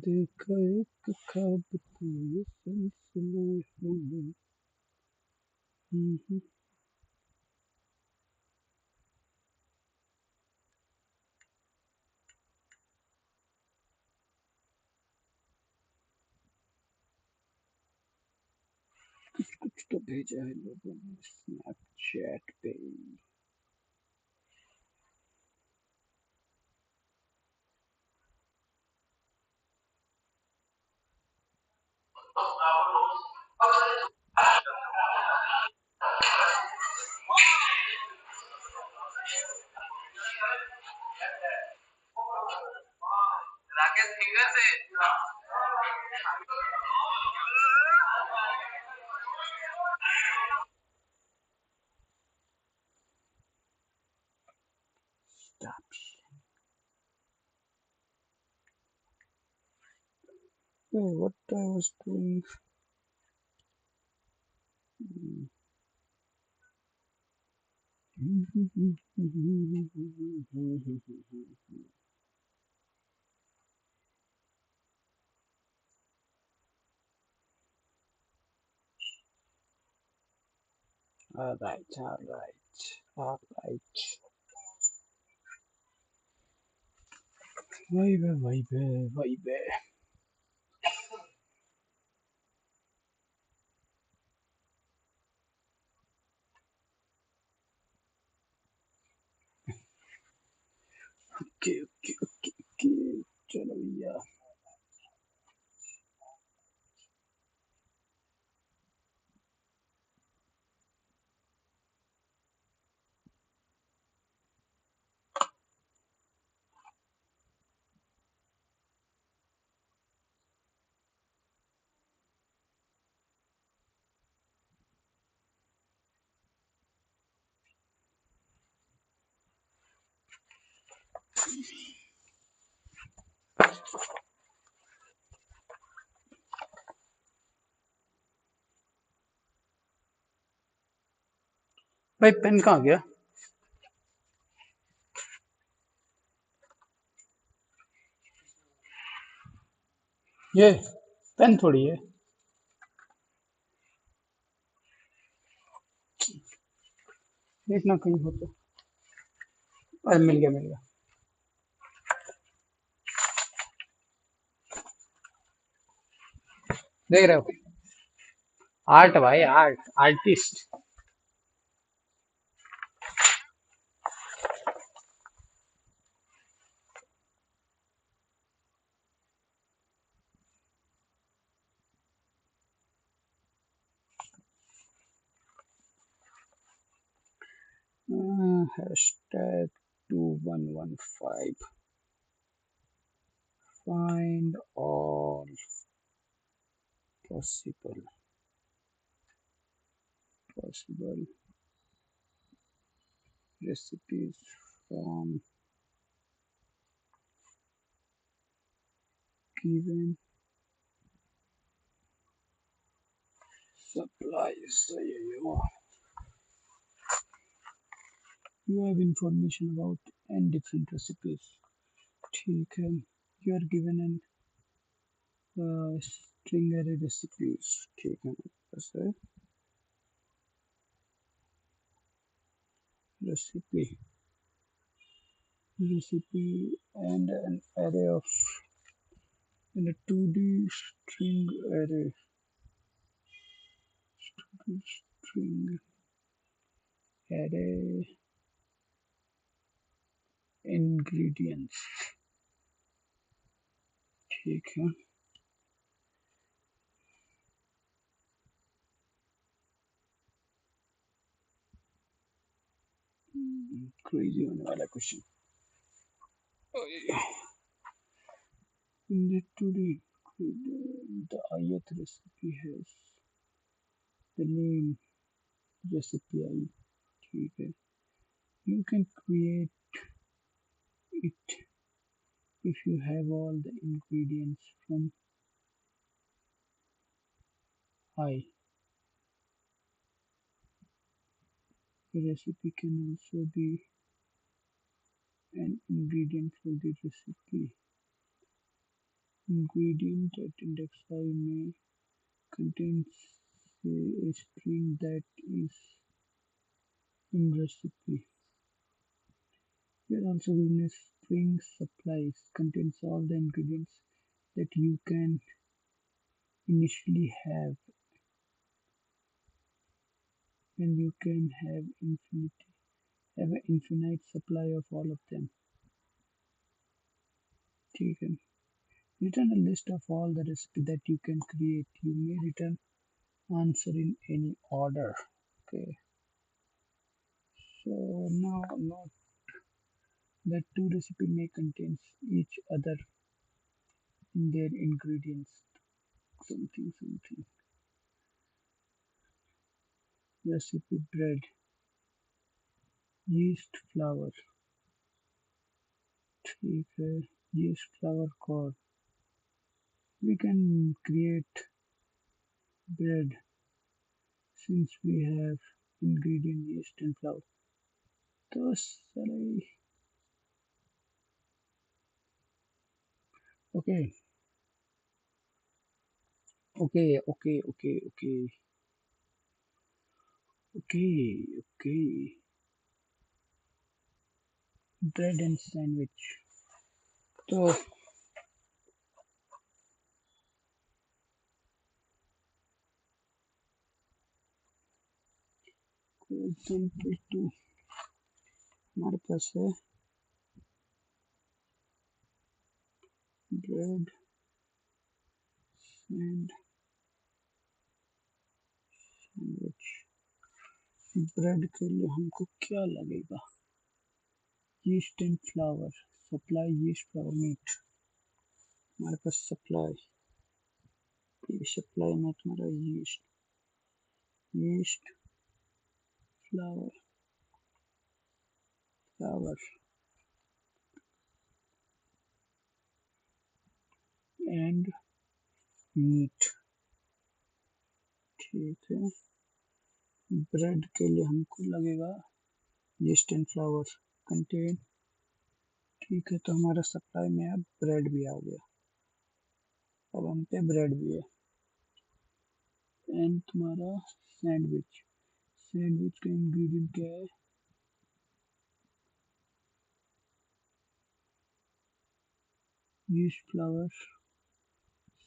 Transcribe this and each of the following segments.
देखा एक ख्वाब तो ये सिलसिले हुए। कुछ तो भेजा है लोगों ने स्नैपचैट पे। राकेश फिंगर से Stop. Hey, what I was doing. All right, all right, all right. Vay be, vay be. Okay, okay, okay, okay. चलो भैया. भाई पेन कहाँ गया? ये पेन थोड़ी है. देखना कहीं हो तो. अरे मिल गया, मिल गया. देख रहे हो? आर्ट भाई, art, artist. Hashtag 2115. Find all possible recipes from given supplies. So you have information about and different recipes. ठीक है. You are given an string array recipes. ठीक है. बस है. Recipe and an array of in a 2D string array. String array ingredients. ठीक है. Crazy होने वाला question. In the 2D, the ith recipe has the name recipe I. ठीक है. You can create it if you have all the ingredients from I. The recipe can also be an ingredient for the recipe. Ingredient at index 5 may contain say, a string that is in recipe. Here also given a string supplies contains all the ingredients that you can initially have, and you can have an infinite supply of all of them. ठीक है. Return a list of all the recipes that you can create. You may return answer in any order. Okay. So now note that two recipes may contain each other in their ingredients. Something. Recipe bread, yeast flour. ठीक है. Yeast flour corn. We can create bread since we have ingredient yeast and flour. तो सारे okay. Okay. Bread and sandwich. So, for example, to हमारे पास है bread and sandwich. Bread के लिए हमको क्या लगेगा? yeast and flour. Supply yeast flour meat. हमारे पास सप्लाई में तुम्हारा yeast flour and meat. ठीक है. ब्रेड के लिए हमको लगेगा yeast and flour contain. ठीक है, तो हमारा सप्लाई में अब ब्रेड भी आ गया. अब हम पे ब्रेड भी है. एंड तुम्हारा सैंडविच का इंग्रेडिएंट क्या है? yeast flour.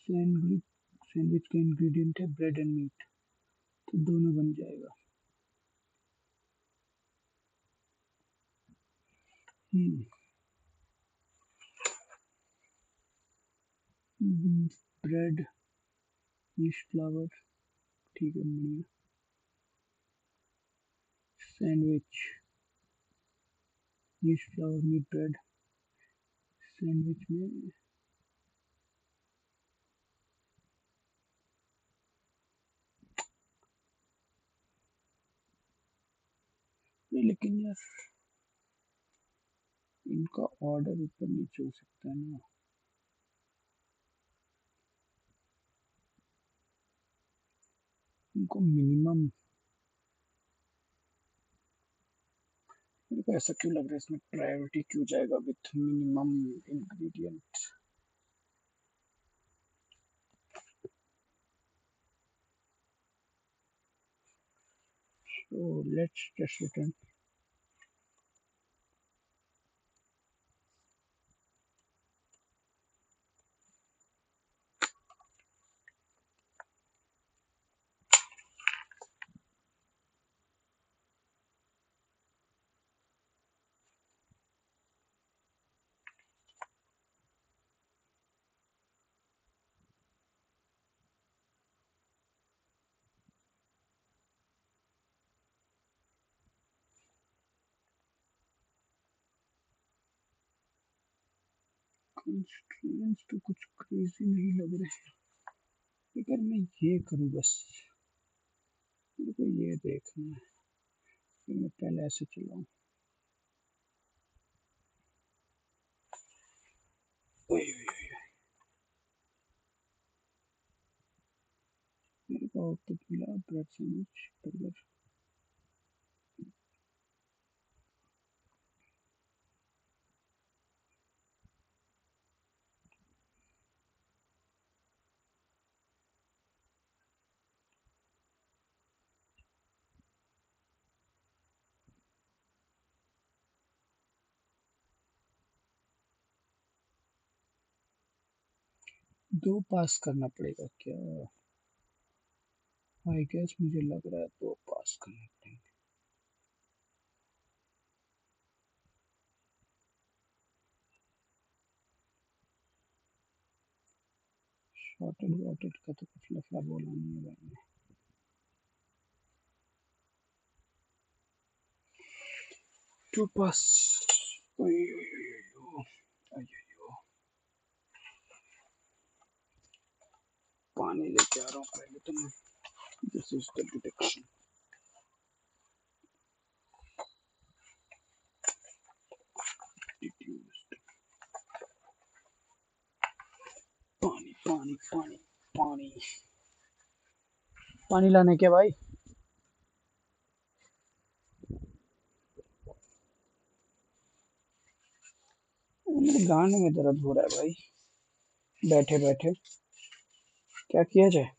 सैंडविच का इंग्रेडिएंट है ब्रेड एंड मीट, तो दोनों बन जाएगा. Bread yeast flour. ठीक है, बढ़िया. Sandwich yeast flour meat bread. Sandwich में लेकिन यार इनका ऑर्डर ऊपर नीचे हो सकता है ना. इनको मिनिमम, मेरे को ऐसा क्यों लग रहा है इसमें प्रायोरिटी क्यों जाएगा with minimum ingredient. So let's just return constraints. तो कुछ क्रेजी नहीं लग रहे. अगर मैं ये करूँ बस, मेरे को ये देखना है कि मैं पहले ऐसे चलाऊँ. मेरे को आउटपुट मिला ब्रेड सैंडविच बर्गर. दो पास करना पड़ेगा क्या? आई गेस मुझे लग रहा है दो पास करना पड़ेगा। शॉर्टेड वॉटेड का तो कुछ लफड़ा बोला नहीं है भाई ने। टू पास। पानी लेके आ रहा हूँ पहले तो मैं। This is the detection. पानी पानी पानी पानी पानी लाने के भाई। मेरे गाने में दर्द हो रहा है भाई, बैठे बैठे। क्या किया जाए?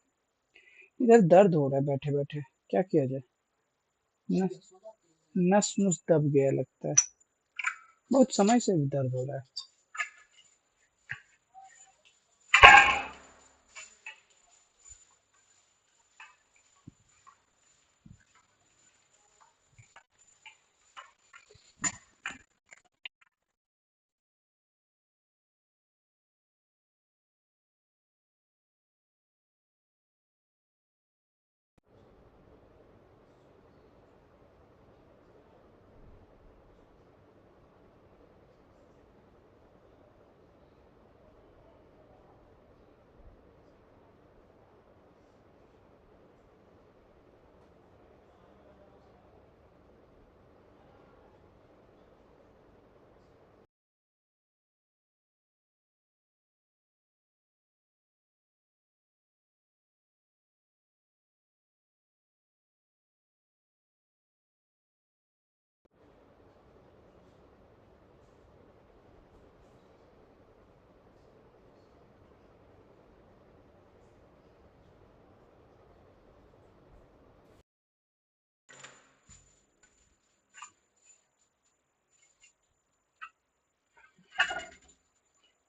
इधर दर्द हो रहा है बैठे बैठे। क्या किया जाए? नस नस नुस दब गया लगता है। बहुत समय से दर्द हो रहा है।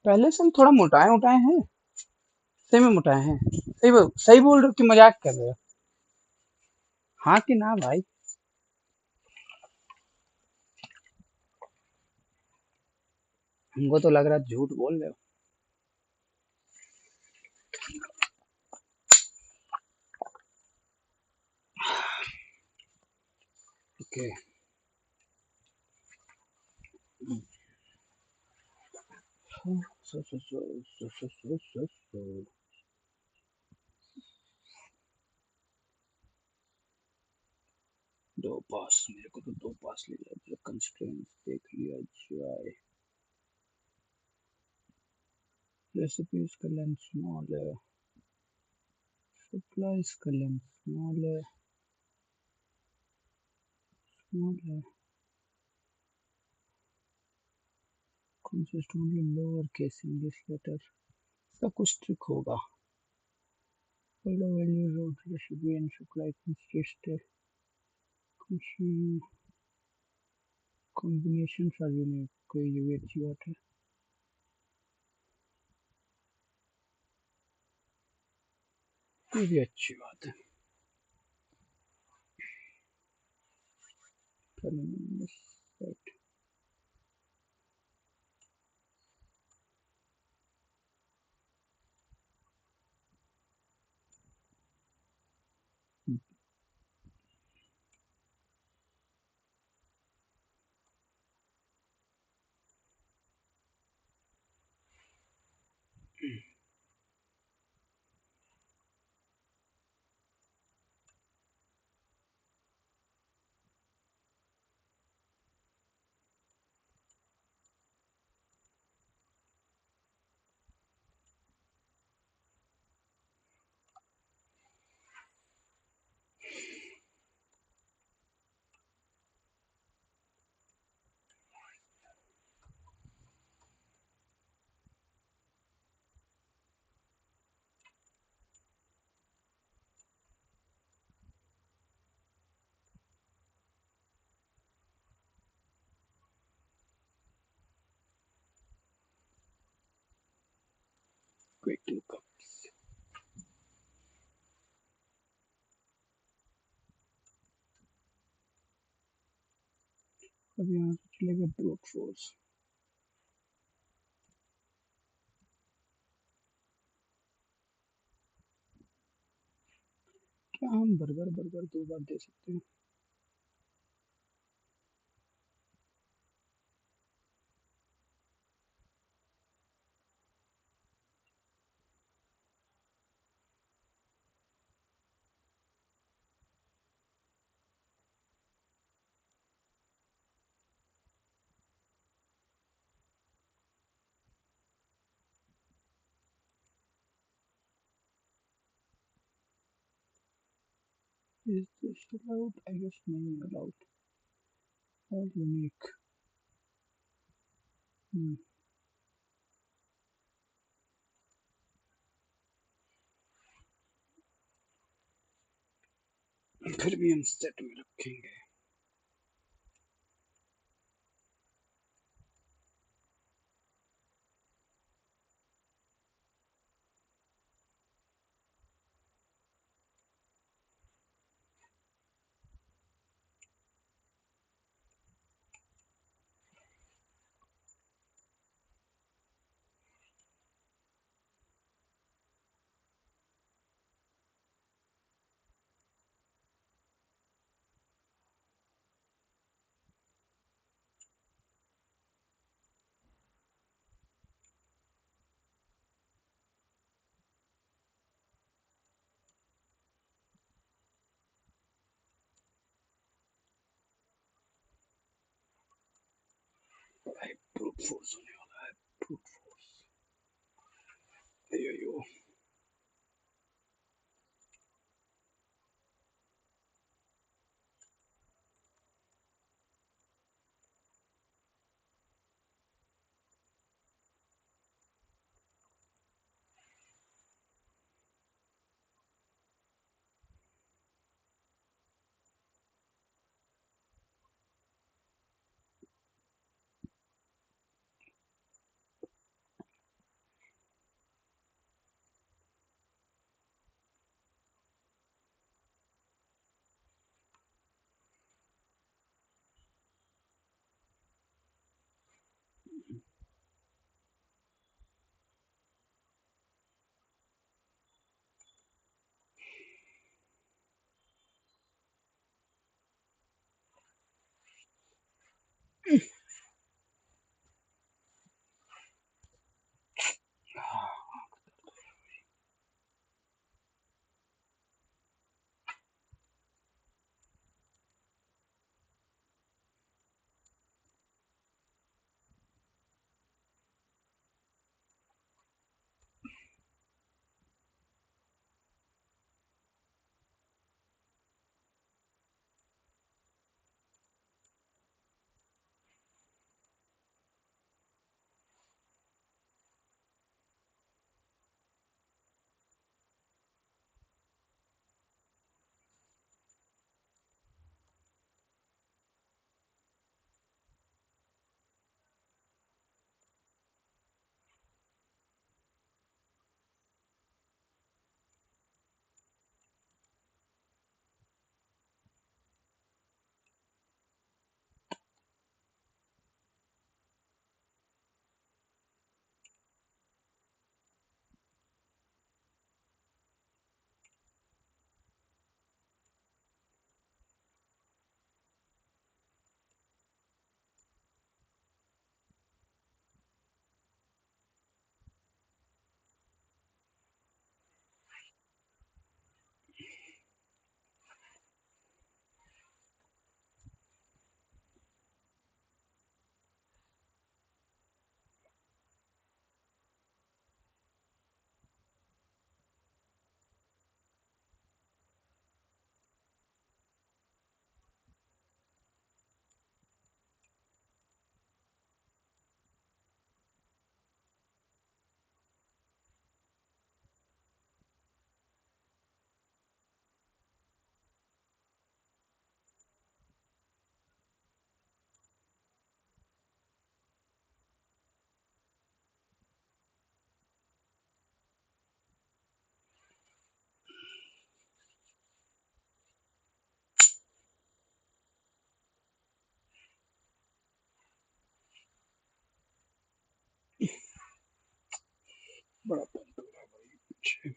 पहले से हम थोड़ा मोटाए उटाए हैं। सही में मोटाए हैं। सही बोल रहे हो कि मजाक कर रहे हो? हाँ कि ना भाई? हमको तो लग रहा है झूठ बोल रहे हो। ओके। दो पास, मेरे को तो दो पास ले जाए। कंस्ट्रेंट देख लिया जाए। रेसिपी इसका लेंथ स्मॉल है। सप्लाई इसका लेंथ स्मॉल है। स्मॉल है। consist only lower case English letter। इसका कुछ ट्रिक होगा। Follow value road recipe and supply consist combinations are unique। कोई ये भी अच्छी बात है। ये भी अच्छी बात है। Right। quick lookups. अब यहाँ से चलेगा ब्रूट फोर्स। क्या हम बर्गर बर्गर 2 बार दे सकते हैं? Is this allowed? I guess नहीं allowed. All unique. फिर भी हम सेट में रखेंगे। भाई ब्रूट फोर्स होने वाला है, ब्रूट फोर्स। अयो बड़ा फालतू है भाई पीछे।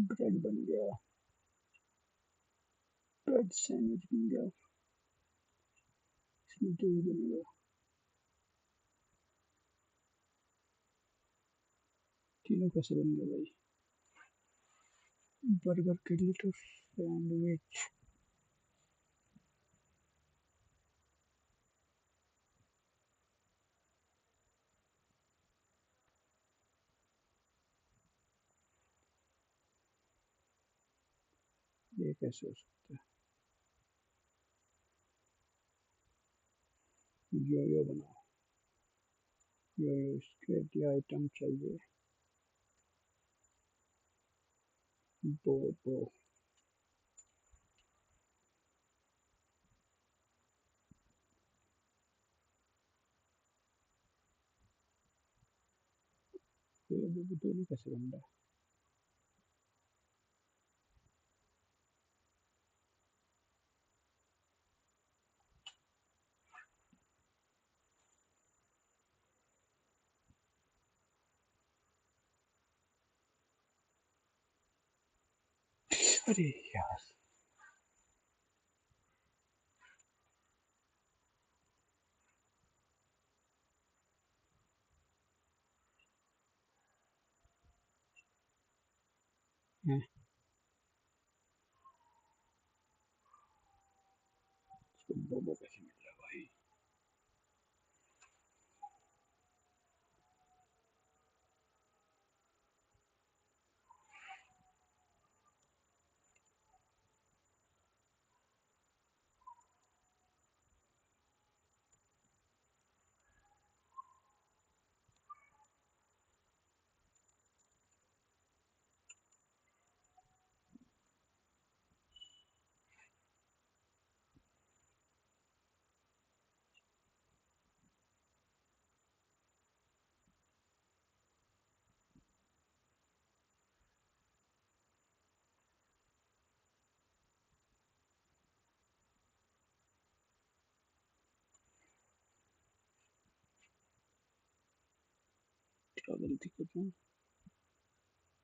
ब्रेड बन गया, ब्रेड सैंडविच बन गया। इसमें जो भी बनेगा। तीनों कैसे बन गए भाई? बर्गर के लिए तो सैंडविच। ये कैसे हो सकता है? यो यो बनाओ। यो यो इसके लिए आइटम चाहिए। दो दो। ये दोनों कैसे बन रहा है? अरे यार। हैं? इसको मोमो कैसे मिल रहा है भाई? क्या गलती कर रहा हूँ?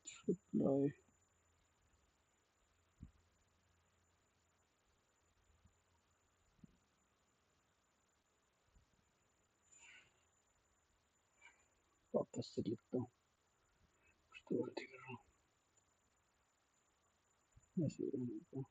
सप्लाई। वापस से लिखता हूँ। कुछ तो गलती कर रहा हूँ। ऐसे ही रहने का।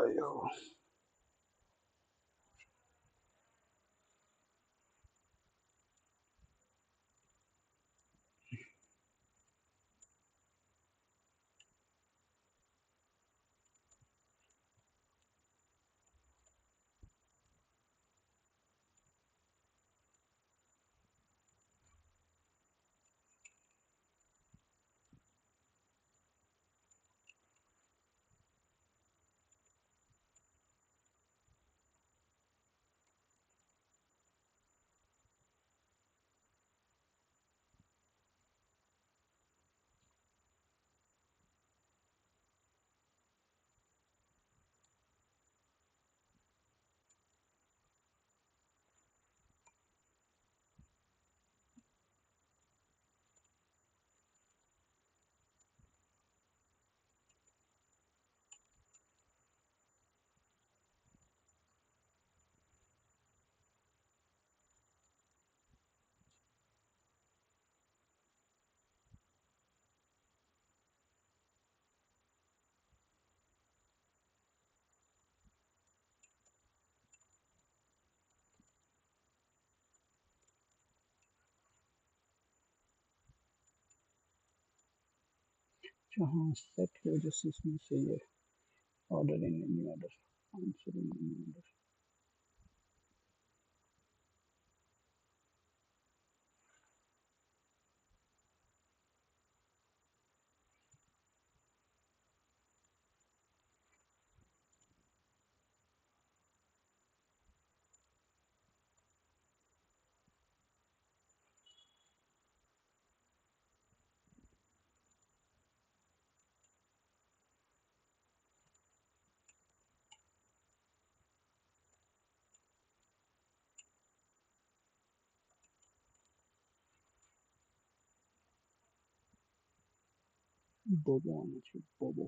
आयो। जहाँ सेट की वजह से इसमें से ये order in any order, answer in any order. बोबो आना चाहिए, बोबो।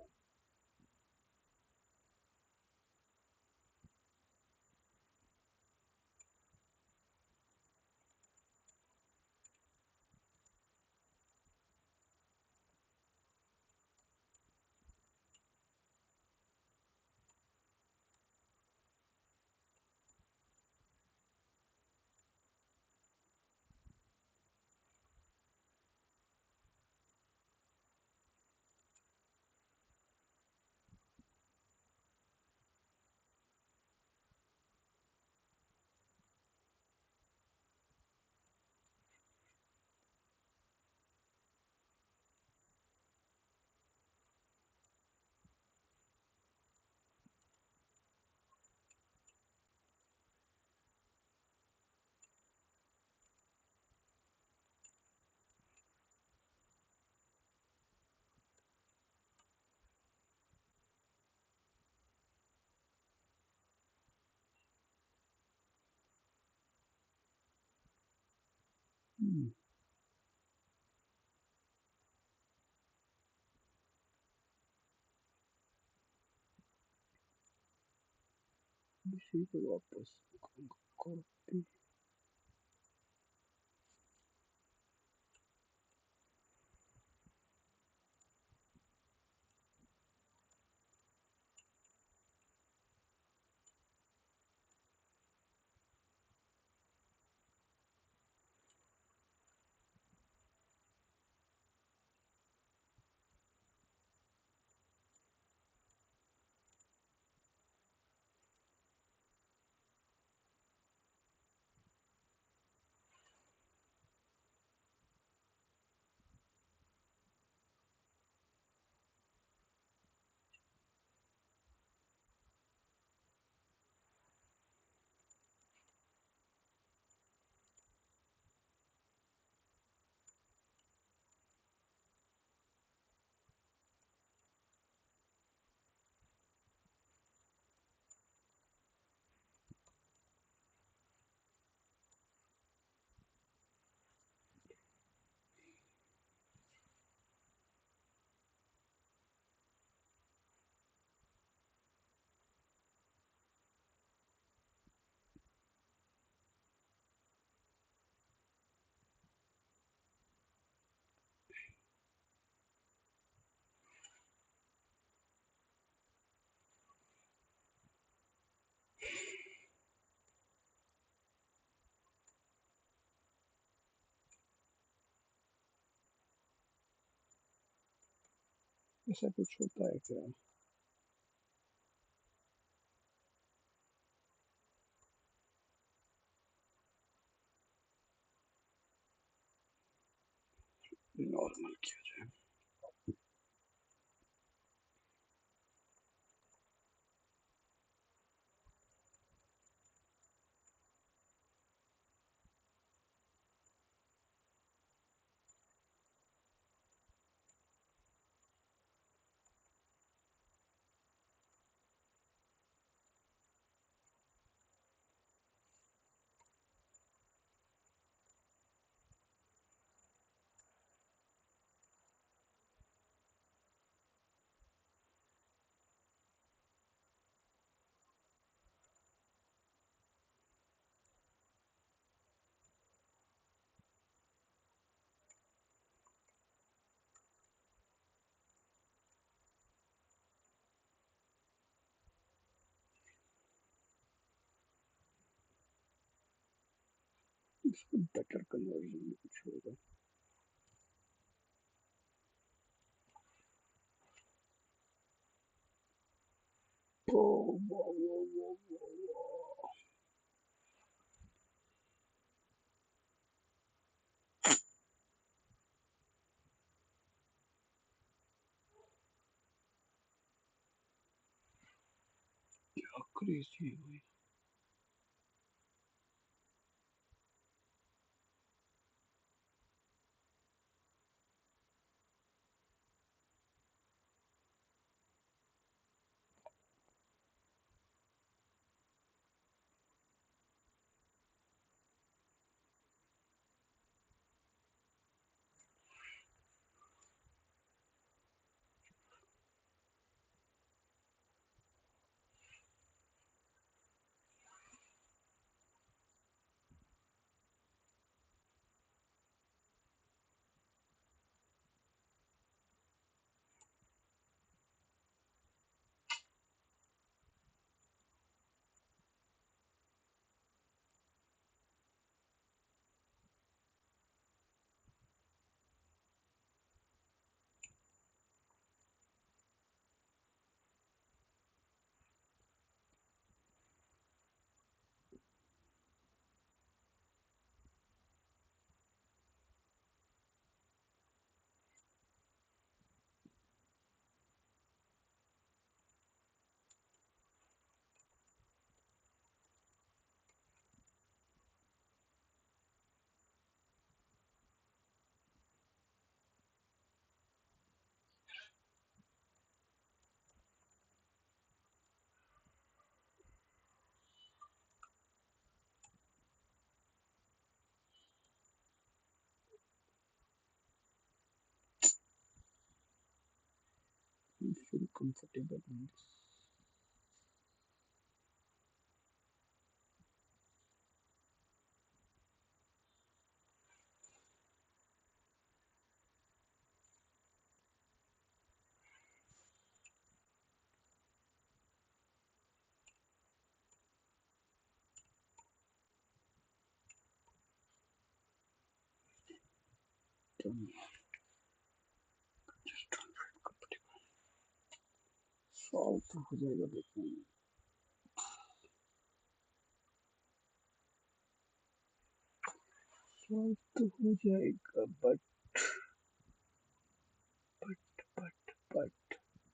इसी को वापस कॉपी। ऐसा कुछ होता है क्या? नॉर्मल किया जाए। इसको बेटर कन्वर्जन में कुछ होगा। ओ, वो, वो। क्या क्रेजी है भाई। I feel comfortable in this. Done. Just don't feel comfortable. Solve तो हो जाएगा लेकिन सॉल्व तो हो जाएगा बट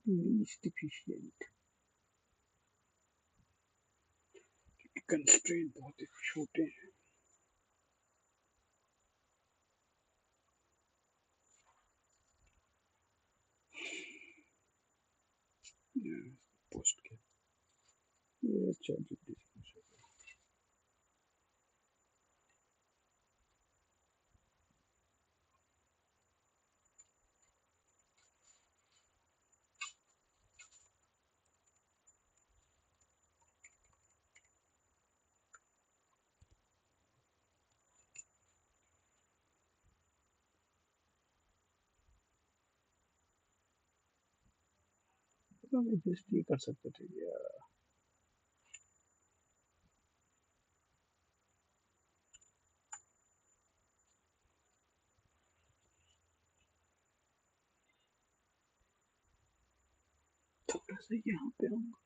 लीस्ट इफिशिएंट। कंस्ट्रेंट बहुत ही छोटे हैं। पोस्ट किया ये चैट जीपीटी से पूछा। तो हम एडजस्ट ये कर सकते थे यार। थोड़ा सा यहाँ पे आऊंगा।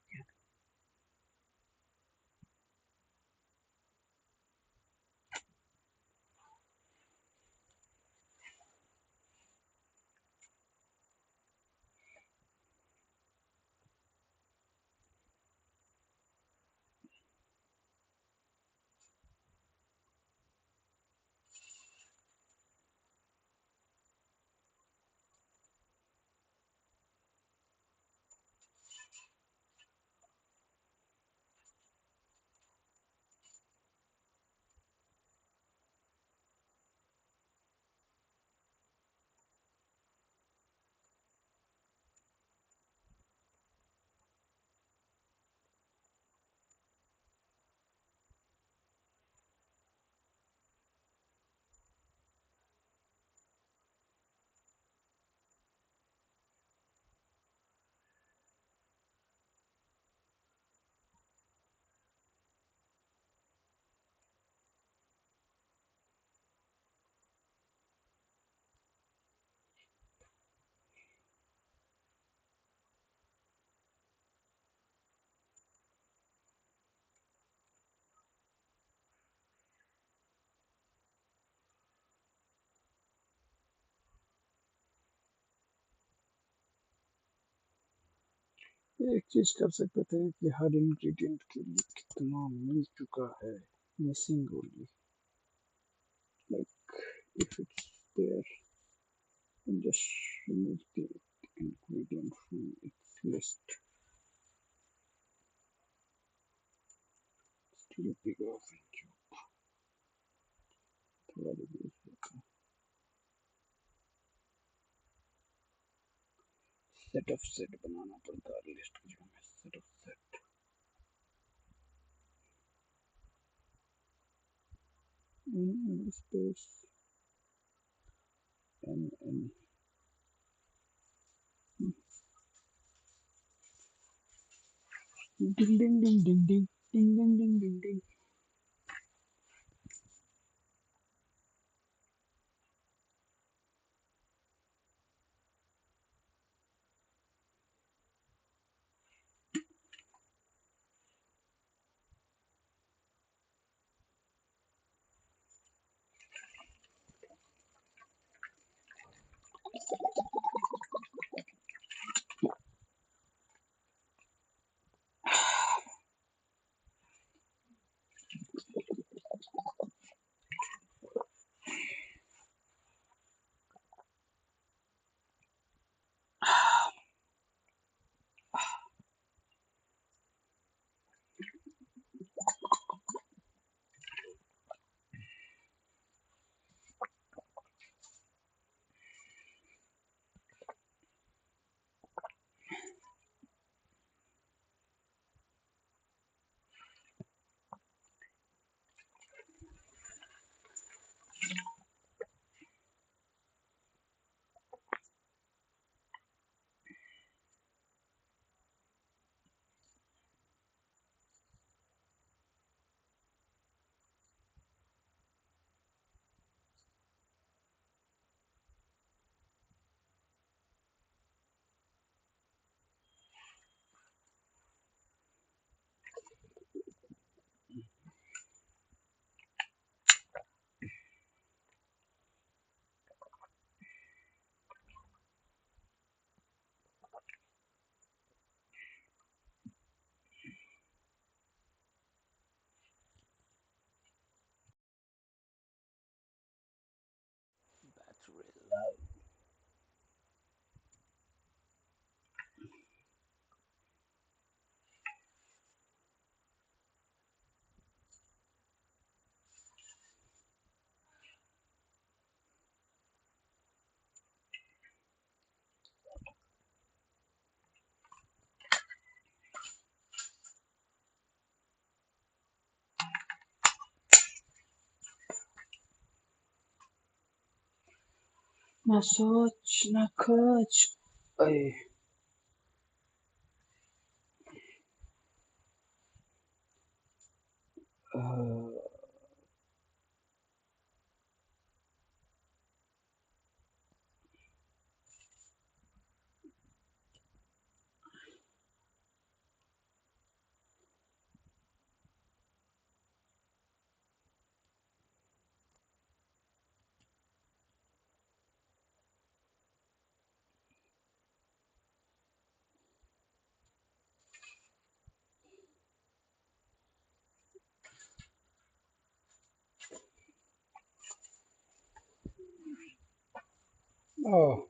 ये एक चीज कर सकते थे कि हर इंग्रेडिएंट के लिए कितना मिल चुका है, missing only, like if it's there, then just remove the ingredient from its list. Still bigger thank you, थोड़ा reduce होगा। सेट ऑफ सेट बनाना पड़ता है लिस्ट जो में, set of set in space n ding ding ding ding ding ding ding ding ding ding। Battery low। ना सोच ना खोच। अरे Oh,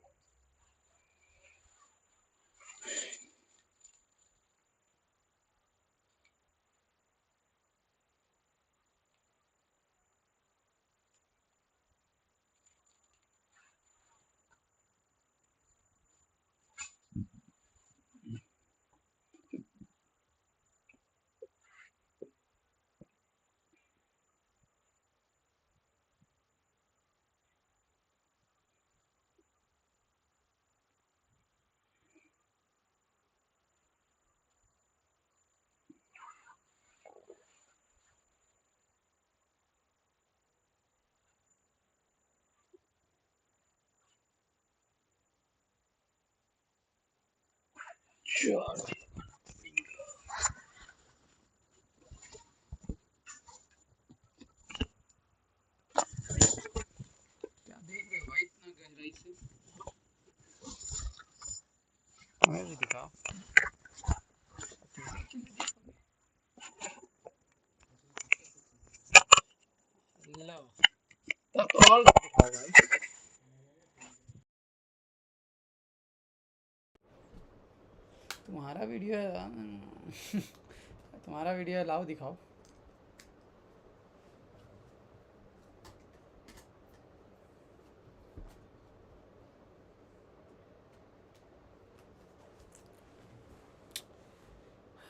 sure. क्या देख रहे हो भाई इतना गहराई से? हमें भी दिखाओ। लो, तब तो और दिखाओ भाई। तुम्हारा वीडियो है। तुम्हारा वीडियो है, लाओ दिखाओ।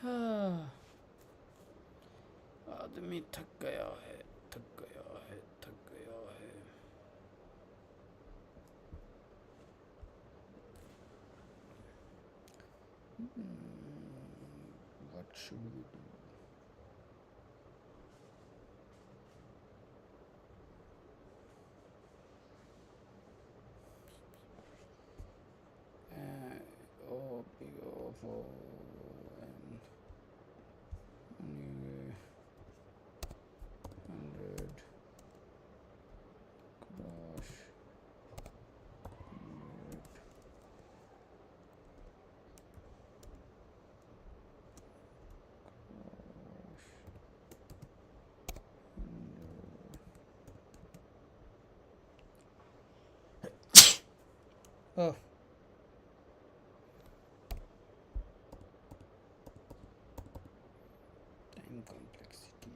हाँ, आदमी थक गया है, थक गया है, थक गया है। What should we do? O P O F O N anyway 100 crash 100 crash 100. Oh, time complexity.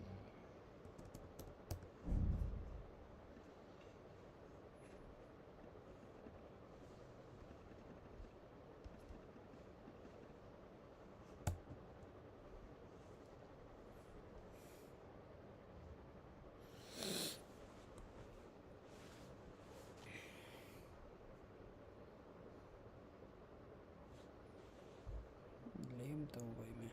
लेम तो हूँ भाई मैं।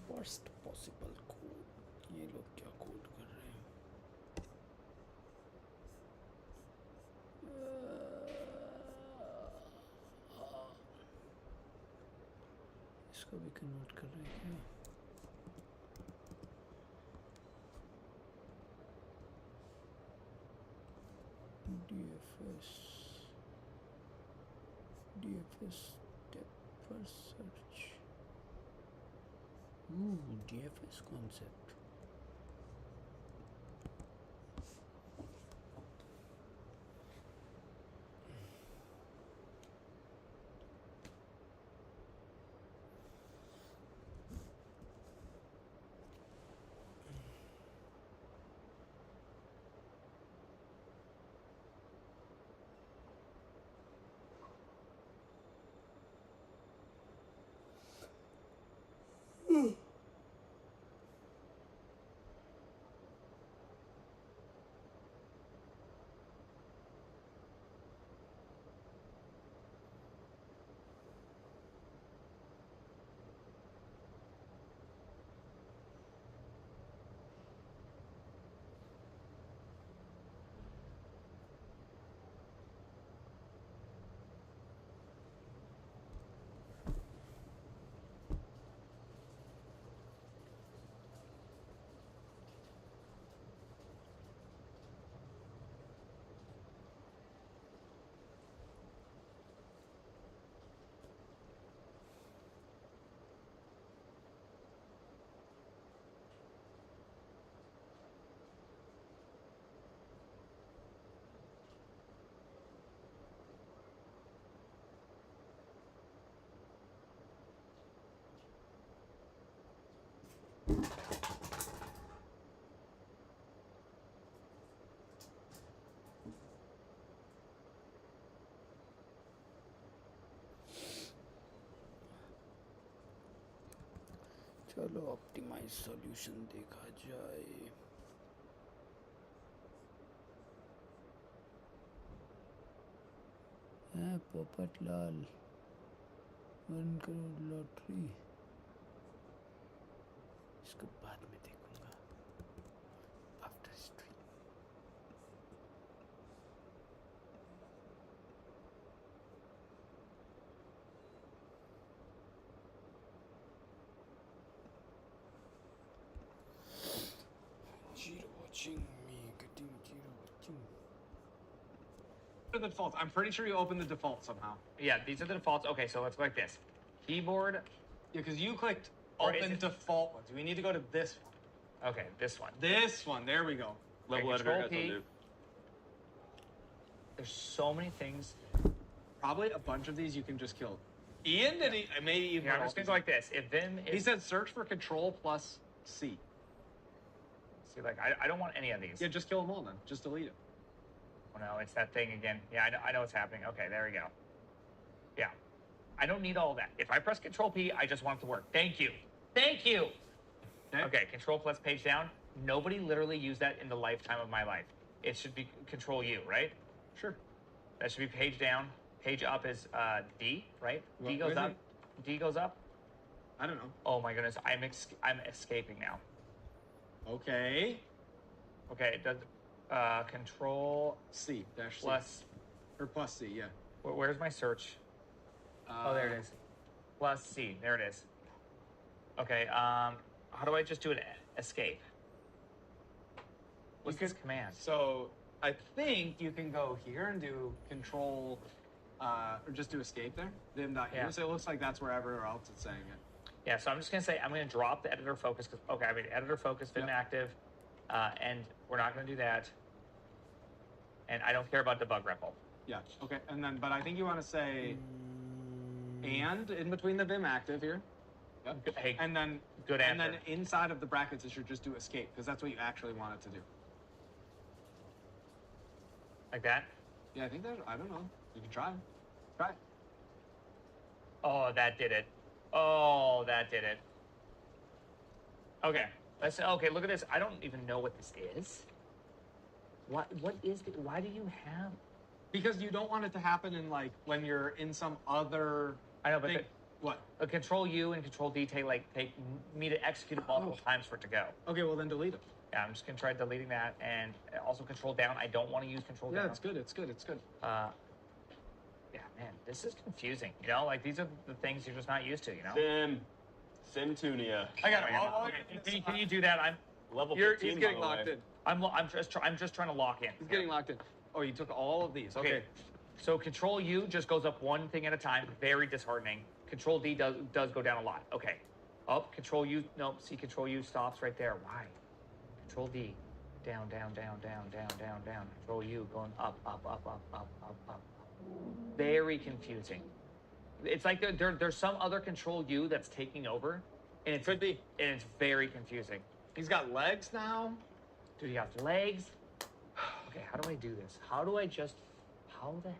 वर्स्ट पॉसिबल कोड, ये लोग क्या कोड कर रहे हैं? इसको भी कन्वर्ट कर रहे हैं क्या? DFS DFS step for search. DFS concept. चलो ऑप्टिमाइज सॉल्यूशन देखा जाए। पोपट लाल 1 करोड़ लॉटरी, इसको बाद में देखूंगा after stream. Zero watching me, getting zero watching. The defaults. I'm pretty sure you opened the default somehow. Yeah, these are the defaults. Okay, so let's go like this. Keyboard. Yeah, because you clicked Or is open it- default ones. We need to go to this one. Okay, this one. This one. There we go. Level Okay, editor Control has P. undo. There's so many things. Probably a bunch of these you can just kill. Ian, did he? Maybe you. Yeah, I'm just gonna go like this. If Vim is, He said search for Control plus C. see, like I don't want any of these. Yeah, just kill them all then. Just delete it. Oh no, it's that thing again. Yeah, I know what's happening. Okay, there we go. Yeah, I don't need all that. If I press Control P, I just want it to work. Thank you. Thank you. Okay, Control plus page down. Nobody literally used that in the lifetime of my life. It should be Control U, right? Sure. That should be page down. Page up is D, right? D What goes is up. it? D goes up. I don't know. Oh my goodness, I'm escaping now. Okay. Okay, it does Control C dash C. plus. Or plus C. Yeah. Where's my search? Oh, there it is. Plus C. There it is. Okay. How do I just do an escape? What's this command? So I think you can go here and do Control, or just do Escape there. Vim.use. Yeah. So it looks like that's wherever else it's saying it. Yeah. So I'm just gonna say I'm gonna drop the editor focus. Okay. I mean editor focus Vim Yeah. active, and we're not gonna do that. And I don't care about debug REPL. Yeah. Okay. And then, but I think you want to say and in between the Vim active here. Yep. Hey, And then good and answer. then inside of the brackets it should just do escape because that's what you actually want it to do. Like that. Yeah, I think that I don't know. You can try. Try. Oh, that did it. Oh, that did it. Okay. Okay. Look at this. I don't even know what this is. What is it? Why do you have? Because you don't want it to happen in like when you're in some other I know, but thing. What? a Control U and Control D take me to execute it multiple times for it to go. Okay, well then delete it. Yeah, I'm just gonna try deleting that and also Control down. I don't want to use Control Yeah, down. it's good. It's good. It's good. Yeah, man, this is confusing. You know, like these are the things you're just not used to. You know. Simtunia. I got it. Okay, can you do that? Level You're, 15, he's by getting the way. locked in. I'm just trying to lock in. He's getting locked in. Oh, you took all of these. Okay. So Control U just goes up one thing at a time. Very disheartening. Control D does go down a lot. Okay. Up. Control U. No. See, Control U stops right there. Why? Control D. Down, down, down, down, down, down, down. Control U going up, up, up, up, up, up, up. Very confusing. It's like there's some other Control U that's taking over, and it could be, and it's very confusing. He's got legs now. Dude, you got legs. Okay, how do I do this? How the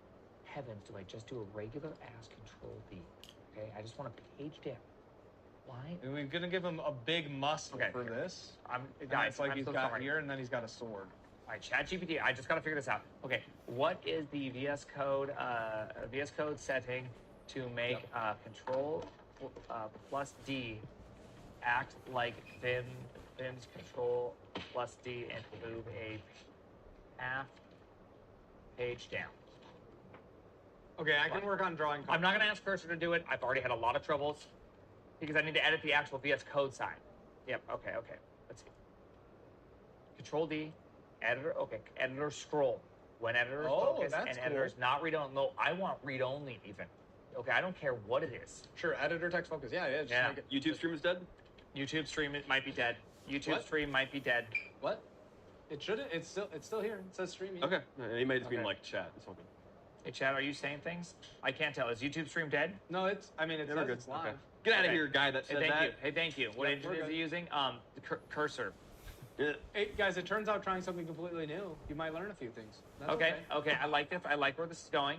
heavens do I just do a regular ass Control D? Okay, I just want a page down. Why? And we're gonna give him a big muscle Okay, for here. this. Guys, Guys, it's like I'm he's so got sorry. here, and then he's got a sword. All right, ChatGPT. I just gotta figure this out. Okay, what is the VS Code setting to make Control plus D act like Vim's Control plus D and move a half page down? Okay, I can work on drawing. I'm not gonna ask Cursor to do it. I've already had a lot of troubles because I need to edit the actual VS Code side. Yep. Okay. Let's see. Control D. Editor, okay, editor scroll. When editor is focused that's and editor is cool. not read only. No, I want read only even. Okay, I don't care what it is. Sure, editor text focus. Yeah. Just Yeah. make it. YouTube stream is dead? YouTube stream it might be dead. YouTube What? stream might be dead. What? It shouldn't. It's still here. It says streaming. Okay. He may just be in Okay. like chat. It's all good. Hey Chad, are you saying things? I can't tell. Is YouTube stream dead? No, it's. I mean, it Yeah, we're says good. it's live. Okay. Get out of Okay. here, guy that Hey, said thank that. you. Hey, thank you. What Yeah, engine we're is good. he using? The Cursor. Yeah. Hey guys, it turns out trying something completely new, you might learn a few things. That's Okay. I like this. I like where this is going.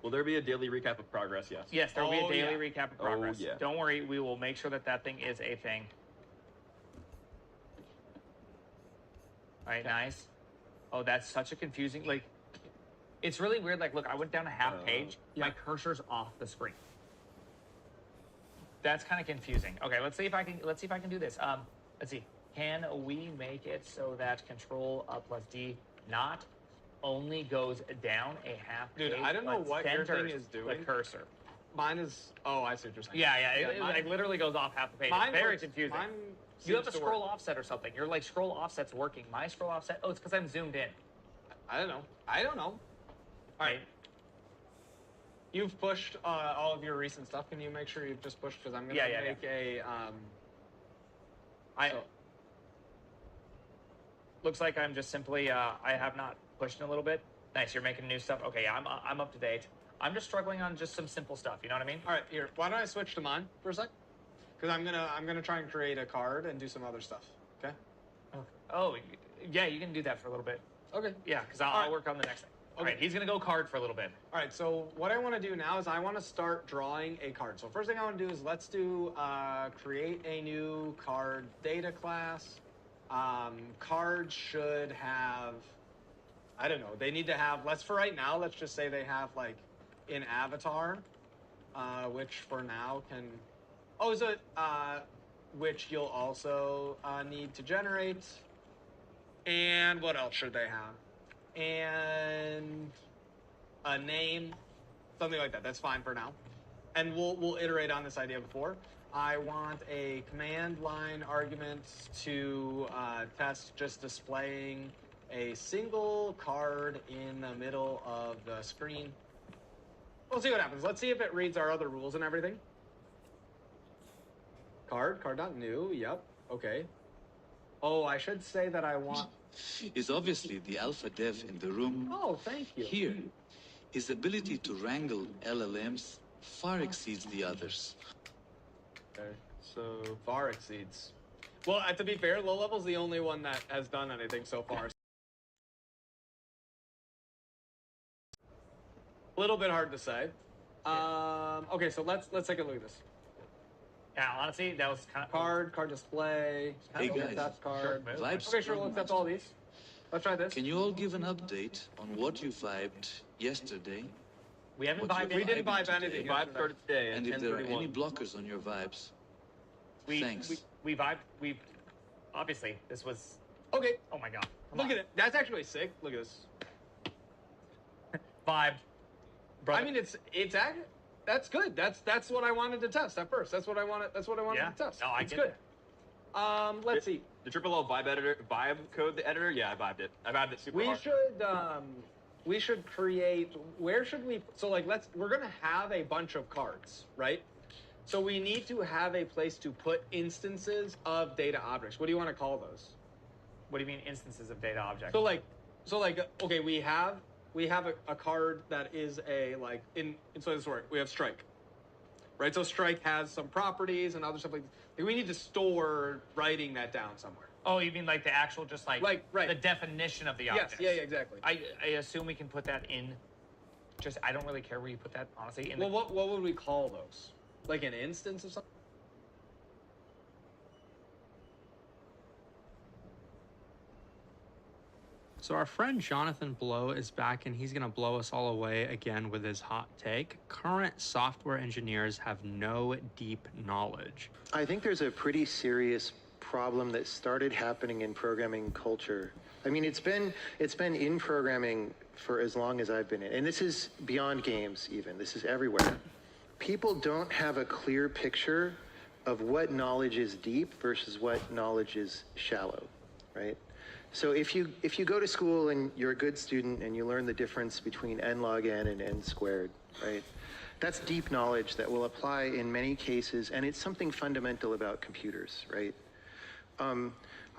Will there be a daily recap of progress? Yes. Yes, there will be Oh, a daily yeah. recap of progress. yeah. Don't worry, we will make sure that that thing is a thing. All right, nice. Oh, that's such a confusing, like, it's really weird. Like, look, I went down a half page. My cursor's off the screen. That's kind of confusing. Okay, let's see if I can do this. Let's see. Can we make it so that Control plus D not only goes down a half page? Dude, I don't know but what your thing centers is doing. The cursor. Mine is. Oh, I see what you're saying. Yeah, it mine- like literally goes off half the page. Mine It's very works- confusing. Mine You have a seems to scroll work. offset or something. Your like scroll offset's working. My scroll offset. Oh, it's because I'm zoomed in. I don't know. All right. You've pushed all of your recent stuff. Can you make sure you've just pushed? Because I'm gonna make a. I so- looks like I'm just simply I have not pushed in a little bit. Nice, you're making new stuff. Okay, yeah, I'm up to date. I'm just struggling on just some simple stuff. You know what I mean? All right, here. Why don't I switch to mine for a sec? Because I'm gonna try and create a card and do some other stuff. Okay. Oh, yeah, you can do that for a little bit. Okay. Yeah, because All I'll right. work on the next thing. All Okay. right, he's gonna go card for a little bit. All right. So what I want to do now is I want to start drawing a card. So first thing I want to do is let's do create a new card data class. Cards should have. I don't know. They need to have. Let's for right now. Let's just say they have like an avatar, which for now can. Oh, is it? Which you'll also need to generate. And what else should they have? And a name, something like that. That's fine for now. And we'll iterate on this idea before. I want a command line argument to test just displaying a single card in the middle of the screen. We'll see what happens. Let's see if it reads our other rules and everything. Card.new, yep, okay. Oh, I should say that I want... Is obviously the alpha dev in the room. Oh, thank you. Here, his ability to wrangle LLMs far exceeds the others. Okay, so far exceeds. Well, to be fair, low level's the only one that has done anything so far. A little bit hard to say. Okay, so let's take a look at this. Yeah, honestly, that was kind of Card display. Hey, guys. That's card. Sure. Vibes Okay, sure, we'll accept all these. Let's try this. Can you all give an update on what you vibed yesterday? we haven't What you vibed. We didn't vibing vibe anything. today? Vibe started today at And if there are 10:31. any blockers on your vibes? Thanks. We vibed. We obviously this was. Okay, Oh my god. Come look on. at it. That's actually sick. Look at this. Vibed. Brother. I mean, it's accurate. That's good. That's what I wanted to test at first. That's what I wanted. That's what I wanted Yeah. to test. No, I it's get good. Let's see. The triple L vibe code, the editor. Yeah, I vibed it. I vibed it super hard. We should create. Where should we? So like, we're gonna have a bunch of cards, right? So we need to have a place to put instances of data objects. What do you want to call those? What do you mean instances of data objects? So like, okay, we have a card that is a like so this work. We have strike, right? So strike has some properties and other stuff like. We need to store writing that down somewhere. oh, you mean like the actual, just like right. the definition of the Yes. object? Yeah. Exactly. I assume we can put that in. Just I don't really care where you put that, honestly. In Well, what would we call those? Like an instance of something? So our friend Jonathan Blow is back and he's gonna blow us all away again with his hot take. Current software engineers have no deep knowledge. I think there's a pretty serious problem that started happening in programming culture. I mean, it's been in programming for as long as I've been in, and this is beyond games even. This is everywhere. People don't have a clear picture of what knowledge is deep versus what knowledge is shallow, right? So if you go to school and you're a good student and you learn the difference between n log n and n squared, right? That's deep knowledge that will apply in many cases, and it's something fundamental about computers, right? On